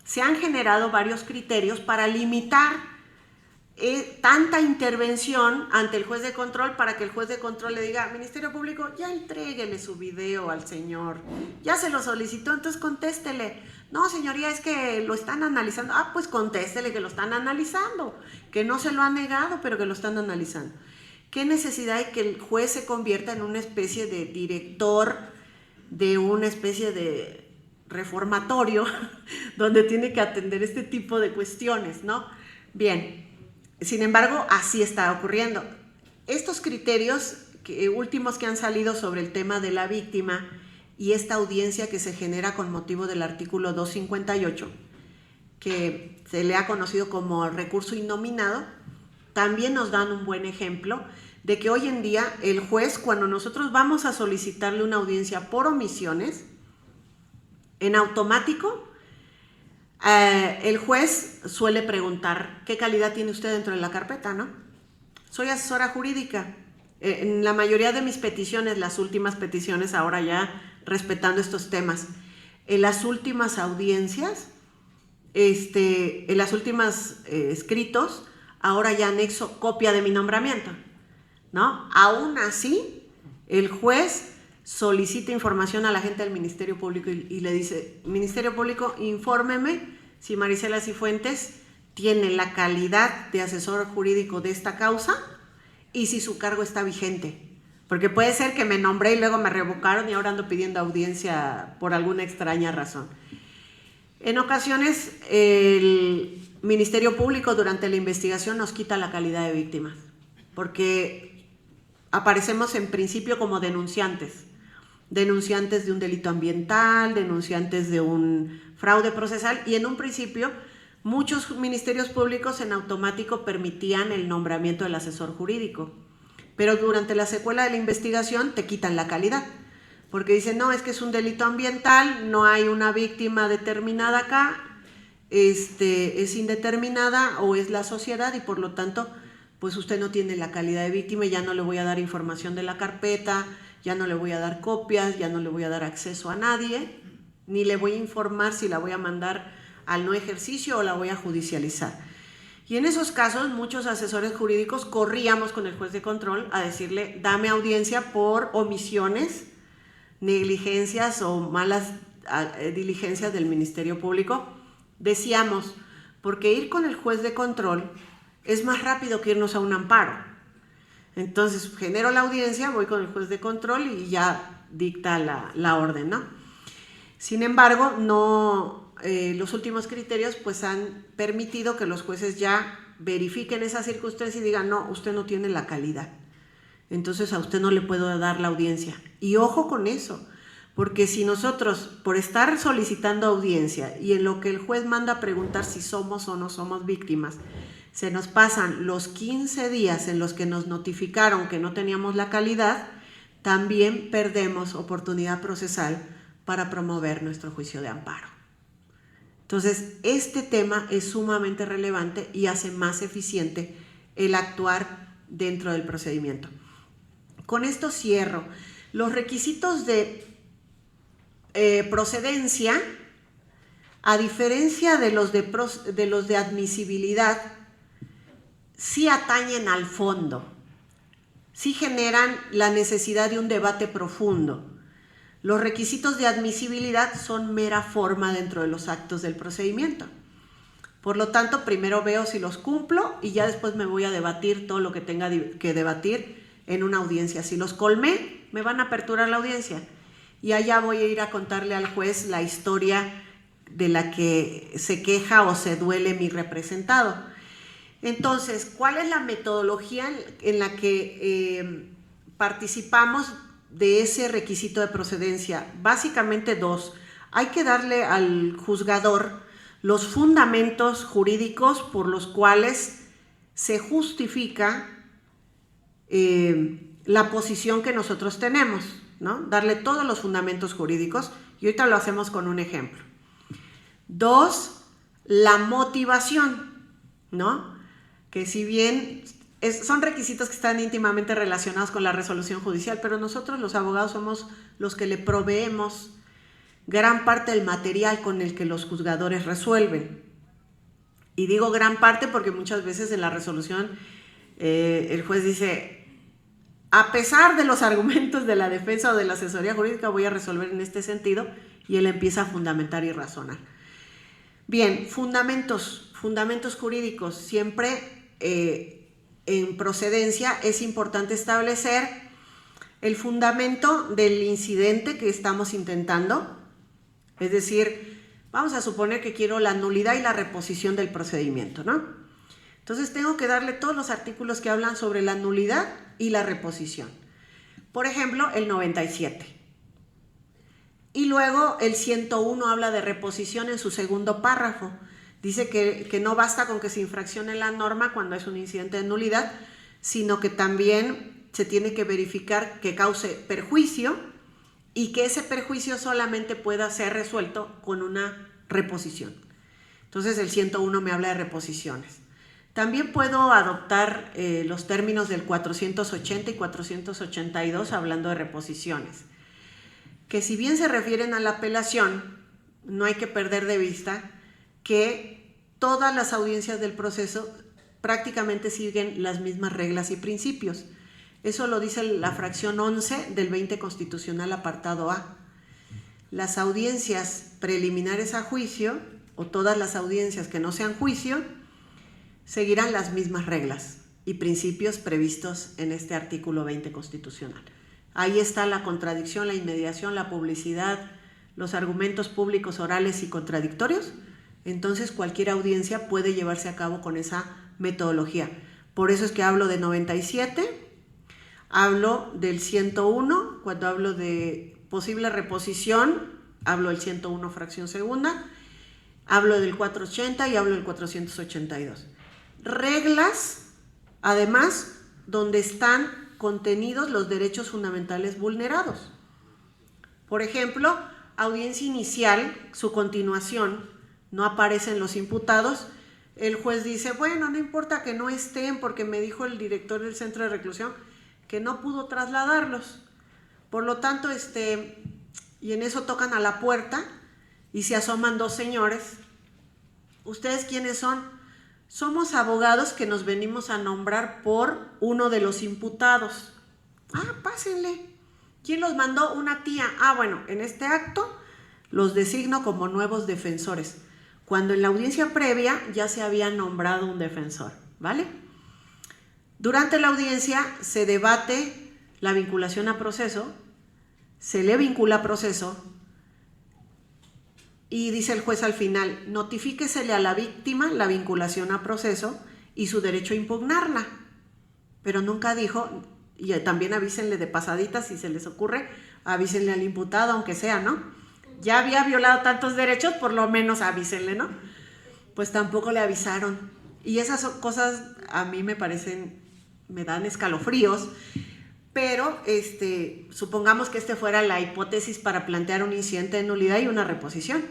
se han generado varios criterios para limitar tanta intervención ante el juez de control para que el juez de control le diga, Ministerio Público, ya entréguele su video al señor, ya se lo solicitó, entonces contéstele. No, señoría, es que lo están analizando. Ah, pues contéstele que lo están analizando, que no se lo han negado, pero que lo están analizando. ¿Qué necesidad hay que el juez se convierta en una especie de director de una especie de reformatorio donde tiene que atender este tipo de cuestiones, ¿no? Bien, sin embargo, así está ocurriendo. Estos criterios últimos que han salido sobre el tema de la víctima y esta audiencia que se genera con motivo del artículo 258, que se le ha conocido como recurso innominado, también nos dan un buen ejemplo de que hoy en día el juez, cuando nosotros vamos a solicitarle una audiencia por omisiones, en automático, el juez suele preguntar, ¿qué calidad tiene usted dentro de la carpeta, no? Soy asesora jurídica. En la mayoría de mis peticiones, las últimas peticiones, ahora ya respetando estos temas, en las últimas audiencias, en las últimas escritos, ahora ya anexo copia de mi nombramiento, ¿no? Aún así, el juez solicita información a la gente del Ministerio Público y le dice, Ministerio Público, infórmeme si Maricela Cifuentes tiene la calidad de asesor jurídico de esta causa y si su cargo está vigente. Porque puede ser que me nombré y luego me revocaron y ahora ando pidiendo audiencia por alguna extraña razón. En ocasiones, el Ministerio Público durante la investigación nos quita la calidad de víctimas. porque aparecemos en principio como denunciantes de un delito ambiental, denunciantes de un fraude procesal, y en un principio muchos ministerios públicos en automático permitían el nombramiento del asesor jurídico, pero durante la secuela de la investigación te quitan la calidad, porque dicen, no, es que es un delito ambiental, no hay una víctima determinada acá, es indeterminada o es la sociedad y por lo tanto, pues usted no tiene la calidad de víctima y ya no le voy a dar información de la carpeta, ya no le voy a dar copias, ya no le voy a dar acceso a nadie, ni le voy a informar si la voy a mandar al no ejercicio o la voy a judicializar. Y en esos casos muchos asesores jurídicos corríamos con el juez de control a decirle, dame audiencia por omisiones, negligencias o malas diligencias del Ministerio Público. Decíamos, porque ir con el juez de control es más rápido que irnos a un amparo. Entonces genero la audiencia, voy con el juez de control y ya dicta la orden, ¿no? Sin embargo, los últimos criterios pues han permitido que los jueces ya verifiquen esa circunstancia y digan, no, usted no tiene la calidad, entonces a usted no le puedo dar la audiencia. Y ojo con eso, porque si nosotros, por estar solicitando audiencia y en lo que el juez manda a preguntar si somos o no somos víctimas, se nos pasan los 15 días en los que nos notificaron que no teníamos la calidad, también perdemos oportunidad procesal para promover nuestro juicio de amparo. Entonces, este tema es sumamente relevante y hace más eficiente el actuar dentro del procedimiento. Con esto cierro. Los requisitos de procedencia, a diferencia de los de admisibilidad, sí atañen al fondo, sí generan la necesidad de un debate profundo. Los requisitos de admisibilidad son mera forma dentro de los actos del procedimiento. Por lo tanto, primero veo si los cumplo y ya después me voy a debatir todo lo que tenga que debatir en una audiencia. Si los colmé, me van a aperturar la audiencia y allá voy a ir a contarle al juez la historia de la que se queja o se duele mi representado. Entonces, ¿cuál es la metodología en la que participamos de ese requisito de procedencia? Básicamente dos. Hay que darle al juzgador los fundamentos jurídicos por los cuales se justifica la posición que nosotros tenemos, ¿no? Darle todos los fundamentos jurídicos y ahorita lo hacemos con un ejemplo. Dos, la motivación, ¿no? Que si bien son requisitos que están íntimamente relacionados con la resolución judicial, pero nosotros los abogados somos los que le proveemos gran parte del material con el que los juzgadores resuelven. Y digo gran parte porque muchas veces en la resolución el juez dice, a pesar de los argumentos de la defensa o de la asesoría jurídica, voy a resolver en este sentido, y él empieza a fundamentar y razonar. Bien, fundamentos jurídicos. Siempre en procedencia es importante establecer el fundamento del incidente que estamos intentando, es decir, vamos a suponer que quiero la nulidad y la reposición del procedimiento, ¿no? Entonces tengo que darle todos los artículos que hablan sobre la nulidad y la reposición. Por ejemplo, el 97. Y luego el 101 habla de reposición en su segundo párrafo. Dice que no basta con que se infraccione la norma cuando es un incidente de nulidad, sino que también se tiene que verificar que cause perjuicio y que ese perjuicio solamente pueda ser resuelto con una reposición. Entonces el 101 me habla de reposiciones. También puedo adoptar los términos del 480 y 482 hablando de reposiciones, que si bien se refieren a la apelación, no hay que perder de vista que todas las audiencias del proceso prácticamente siguen las mismas reglas y principios. Eso lo dice la fracción 11 del 20 constitucional apartado A. Las audiencias preliminares a juicio o todas las audiencias que no sean juicio seguirán las mismas reglas y principios previstos en este artículo 20 constitucional. Ahí está la contradicción, la inmediación, la publicidad, los argumentos públicos orales y contradictorios. Entonces cualquier audiencia puede llevarse a cabo con esa metodología. Por eso es que hablo de 97, hablo del 101, cuando hablo de posible reposición, hablo del 101 fracción segunda, hablo del 480 y hablo del 482. Reglas, además, donde están contenidos los derechos fundamentales vulnerados. Por ejemplo, audiencia inicial, su continuación, no aparecen los imputados. El juez dice, bueno, no importa que no estén porque me dijo el director del centro de reclusión que no pudo trasladarlos. Por lo tanto, y en eso tocan a la puerta y se asoman dos señores. ¿Ustedes quiénes son? Somos abogados que nos venimos a nombrar por uno de los imputados. Ah, pásenle. ¿Quién los mandó? Una tía. Ah, bueno, en este acto los designo como nuevos defensores, cuando en la audiencia previa ya se había nombrado un defensor, ¿vale? Durante la audiencia se debate la vinculación a proceso, se le vincula a proceso y dice el juez al final, notifíquesele a la víctima la vinculación a proceso y su derecho a impugnarla. Pero nunca dijo, y también avísenle de pasadita si se les ocurre, avísenle al imputado, aunque sea, ¿no? Ya había violado tantos derechos, por lo menos avísenle, ¿no? Pues tampoco le avisaron. Y esas cosas a mí me parecen, me dan escalofríos, pero supongamos que fuera la hipótesis para plantear un incidente de nulidad y una reposición.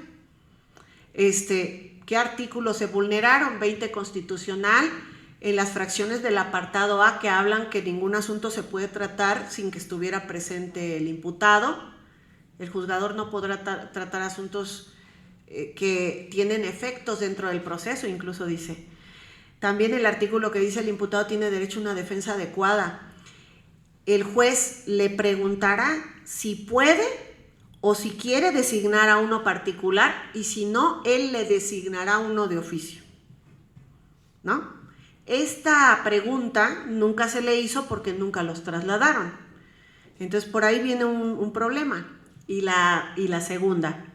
¿Qué artículos se vulneraron? 20 constitucional, en las fracciones del apartado A que hablan que ningún asunto se puede tratar sin que estuviera presente el imputado. El juzgador no podrá tratar asuntos que tienen efectos dentro del proceso, incluso dice. También el artículo que dice el imputado tiene derecho a una defensa adecuada. El juez le preguntará si puede o si quiere designar a uno particular y si no, él le designará uno de oficio, ¿no? Esta pregunta nunca se le hizo porque nunca los trasladaron. Entonces por ahí viene un problema. Y la segunda,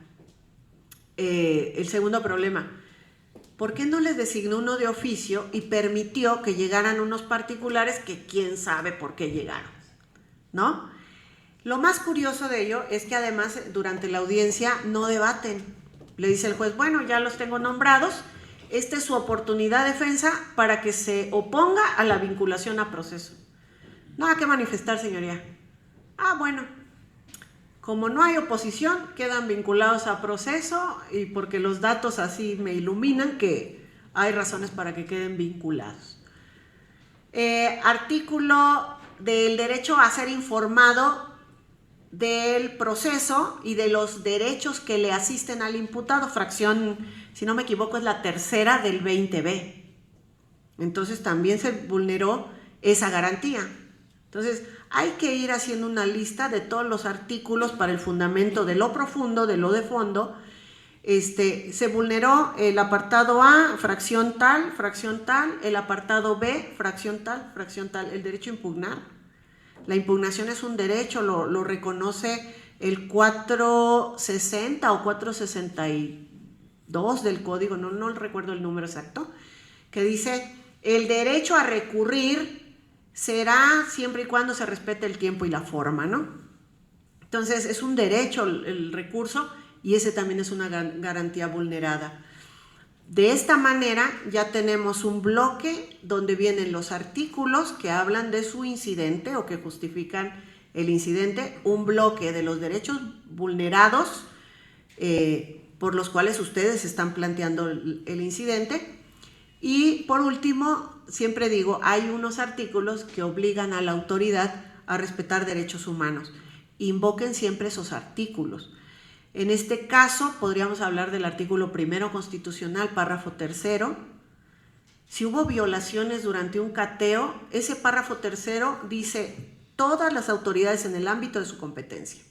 el segundo problema, ¿por qué no les designó uno de oficio y permitió que llegaran unos particulares que quién sabe por qué llegaron, ¿no? Lo más curioso de ello es que además durante la audiencia no debaten. Le dice el juez, bueno, ya los tengo nombrados, esta es su oportunidad de defensa para que se oponga a la vinculación a proceso. Nada que manifestar, señoría. Ah, bueno. Como no hay oposición, quedan vinculados a proceso y porque los datos así me iluminan que hay razones para que queden vinculados. Artículo del derecho a ser informado del proceso y de los derechos que le asisten al imputado, fracción, si no me equivoco, es la tercera del 20B. Entonces también se vulneró esa garantía. Entonces hay que ir haciendo una lista de todos los artículos para el fundamento de lo profundo, de lo de fondo. Se vulneró el apartado A, fracción tal, el apartado B, fracción tal, el derecho a impugnar. La impugnación es un derecho, lo reconoce el 460 o 462 del código, no recuerdo el número exacto, que dice el derecho a recurrir será siempre y cuando se respete el tiempo y la forma, ¿no? Entonces es un derecho el recurso y ese también es una garantía vulnerada. De esta manera ya tenemos un bloque donde vienen los artículos que hablan de su incidente o que justifican el incidente, un bloque de los derechos vulnerados por los cuales ustedes están planteando el incidente. Y por último, siempre digo, hay unos artículos que obligan a la autoridad a respetar derechos humanos. Invoquen siempre esos artículos. En este caso, podríamos hablar del artículo 1 constitucional, párrafo 3. Si hubo violaciones durante un cateo, ese párrafo 3 dice, todas las autoridades en el ámbito de su competencia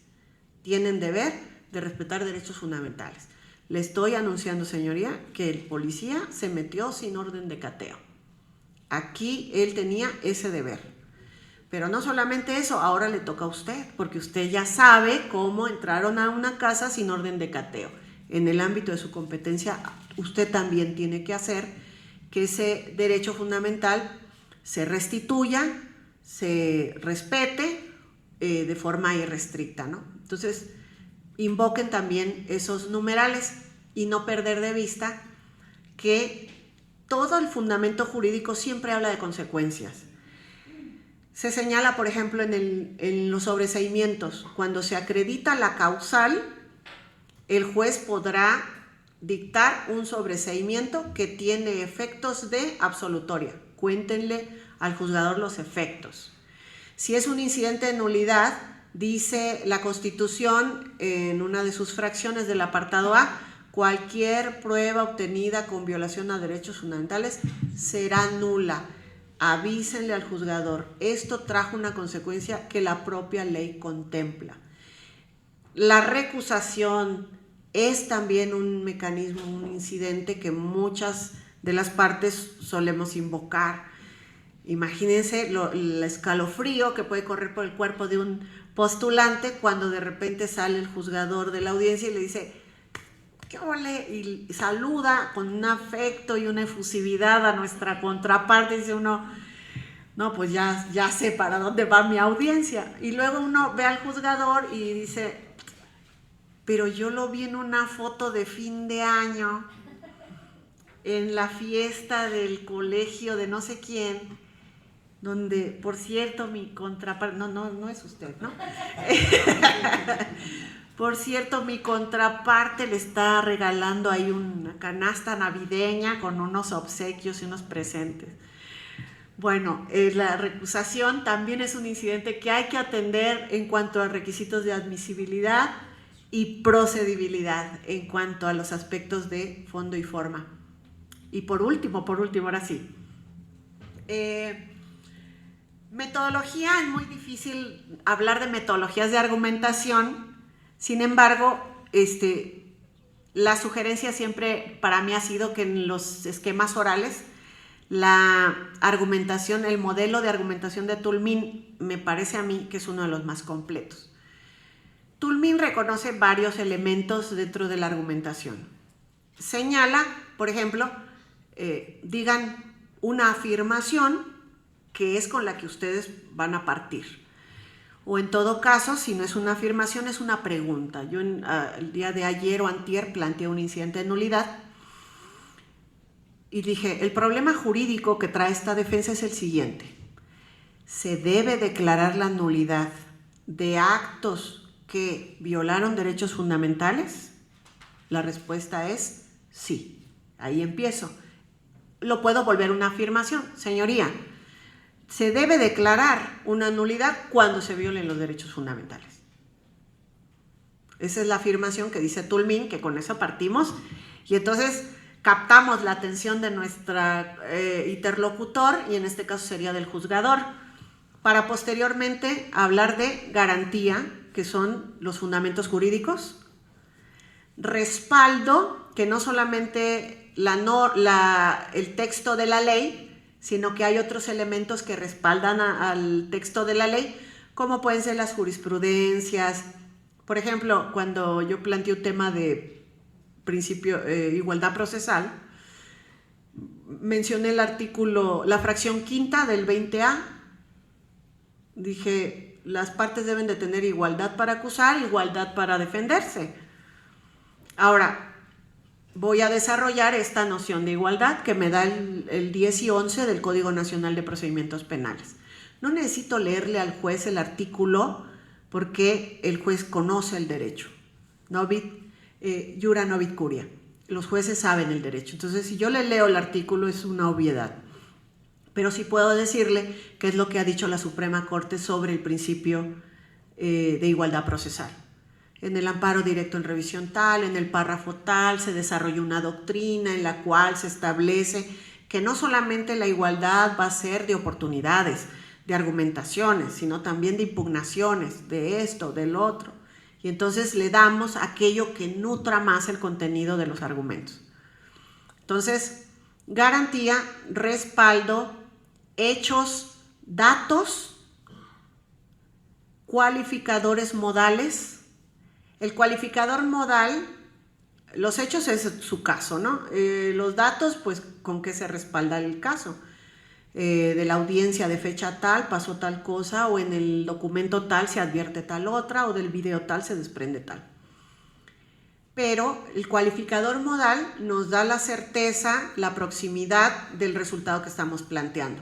tienen deber de respetar derechos fundamentales. Le estoy anunciando, señoría, que el policía se metió sin orden de cateo. Aquí él tenía ese deber. Pero no solamente eso, ahora le toca a usted, porque usted ya sabe cómo entraron a una casa sin orden de cateo. En el ámbito de su competencia, usted también tiene que hacer que ese derecho fundamental se restituya, se respete de forma irrestricta, ¿no? Entonces, invoquen también esos numerales y no perder de vista que todo el fundamento jurídico siempre habla de consecuencias. Se señala, por ejemplo, en los sobreseimientos, cuando se acredita la causal, el juez podrá dictar un sobreseimiento que tiene efectos de absolutoria. Cuéntenle al juzgador los efectos. Si es un incidente de nulidad, dice la Constitución en una de sus fracciones del apartado A, cualquier prueba obtenida con violación a derechos fundamentales será nula. Avísenle al juzgador. Esto trajo una consecuencia que la propia ley contempla. La recusación es también un mecanismo, un incidente que muchas de las partes solemos invocar. Imagínense el escalofrío que puede correr por el cuerpo de un postulante cuando de repente sale el juzgador de la audiencia y le dice ¿qué ole? Y saluda con un afecto y una efusividad a nuestra contraparte. Dice uno, no, pues ya sé para dónde va mi audiencia. Y luego uno ve al juzgador y dice, pero yo lo vi en una foto de fin de año, en la fiesta del colegio de no sé quién, donde, por cierto, mi contraparte, no es usted, ¿no? Por cierto, mi contraparte le está regalando ahí una canasta navideña con unos obsequios y unos presentes. Bueno, la recusación también es un incidente que hay que atender en cuanto a requisitos de admisibilidad y procedibilidad en cuanto a los aspectos de fondo y forma. Y por último, ahora sí. Metodología, es muy difícil hablar de metodologías de argumentación. Sin embargo, la sugerencia siempre para mí ha sido que en los esquemas orales la argumentación, el modelo de argumentación de Toulmin me parece a mí que es uno de los más completos. Toulmin reconoce varios elementos dentro de la argumentación. Señala, por ejemplo, digan una afirmación que es con la que ustedes van a partir. O en todo caso, si no es una afirmación, es una pregunta. Yo el día de ayer o antier planteé un incidente de nulidad y dije, el problema jurídico que trae esta defensa es el siguiente. ¿Se debe declarar la nulidad de actos que violaron derechos fundamentales? La respuesta es sí. Ahí empiezo. Lo puedo volver una afirmación. Señoría, se debe declarar una nulidad cuando se violen los derechos fundamentales. Esa es la afirmación que dice Toulmin, que con eso partimos, y entonces captamos la atención de nuestra interlocutor, y en este caso sería del juzgador, para posteriormente hablar de garantía, que son los fundamentos jurídicos, respaldo, que no solamente el texto de la ley, sino que hay otros elementos que respaldan al texto de la ley, como pueden ser las jurisprudencias. Por ejemplo, cuando yo planteé un tema de principio igualdad procesal, mencioné el artículo, la fracción quinta del 20A. Dije, las partes deben de tener igualdad para acusar, igualdad para defenderse. Ahora, voy a desarrollar esta noción de igualdad que me da el 10 y 11 del Código Nacional de Procedimientos Penales. No necesito leerle al juez el artículo porque el juez conoce el derecho. Jura novit curia. Los jueces saben el derecho. Entonces, si yo le leo el artículo es una obviedad. Pero sí puedo decirle qué es lo que ha dicho la Suprema Corte sobre el principio de igualdad procesal. En el amparo directo en revisión tal, en el párrafo tal, se desarrolla una doctrina en la cual se establece que no solamente la igualdad va a ser de oportunidades, de argumentaciones, sino también de impugnaciones, de esto, del otro. Y entonces le damos aquello que nutra más el contenido de los argumentos. Entonces, garantía, respaldo, hechos, datos, cualificadores modales. El cualificador modal, los hechos es su caso, ¿no? Los datos, pues, ¿con qué se respalda el caso? de la audiencia de fecha tal pasó tal cosa, o en el documento tal se advierte tal otra, o del video tal se desprende tal. Pero el cualificador modal nos da la certeza, la proximidad del resultado que estamos planteando.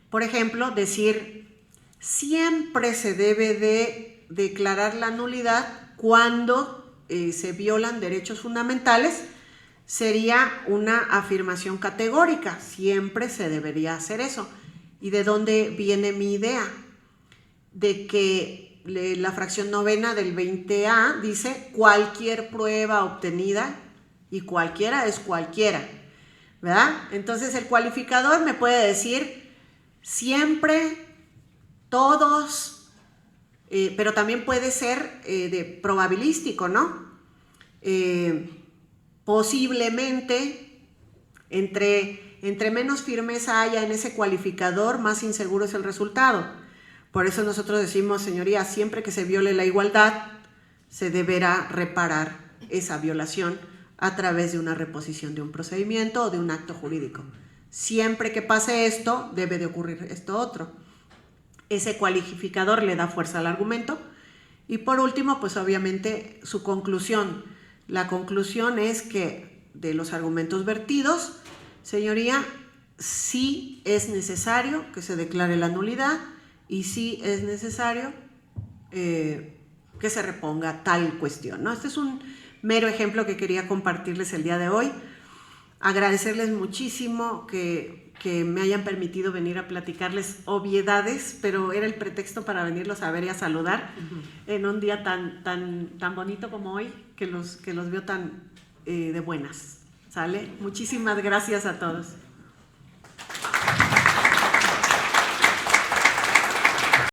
Por ejemplo, decir, siempre se debe de declarar la nulidad cuando se violan derechos fundamentales, sería una afirmación categórica, siempre se debería hacer eso. ¿Y de dónde viene mi idea? De que la fracción novena del 20A dice cualquier prueba obtenida, y cualquiera es cualquiera, ¿verdad? Entonces el cualificador me puede decir siempre, todos, pero también puede ser de probabilístico, ¿no? Posiblemente, entre menos firmeza haya en ese cualificador, más inseguro es el resultado. Por eso nosotros decimos, señoría, siempre que se viole la igualdad, se deberá reparar esa violación a través de una reposición de un procedimiento o de un acto jurídico. Siempre que pase esto, debe de ocurrir esto otro. Ese cualificador le da fuerza al argumento. Y por último, pues obviamente su conclusión. La conclusión es que de los argumentos vertidos, señoría, sí es necesario que se declare la nulidad y sí es necesario que se reponga tal cuestión, ¿no? Este es un mero ejemplo que quería compartirles el día de hoy. Agradecerles muchísimo que me hayan permitido venir a platicarles obviedades, pero era el pretexto para venirlos a ver y a saludar en un día tan bonito como hoy, que los veo tan de buenas, ¿sale? Muchísimas gracias a todos.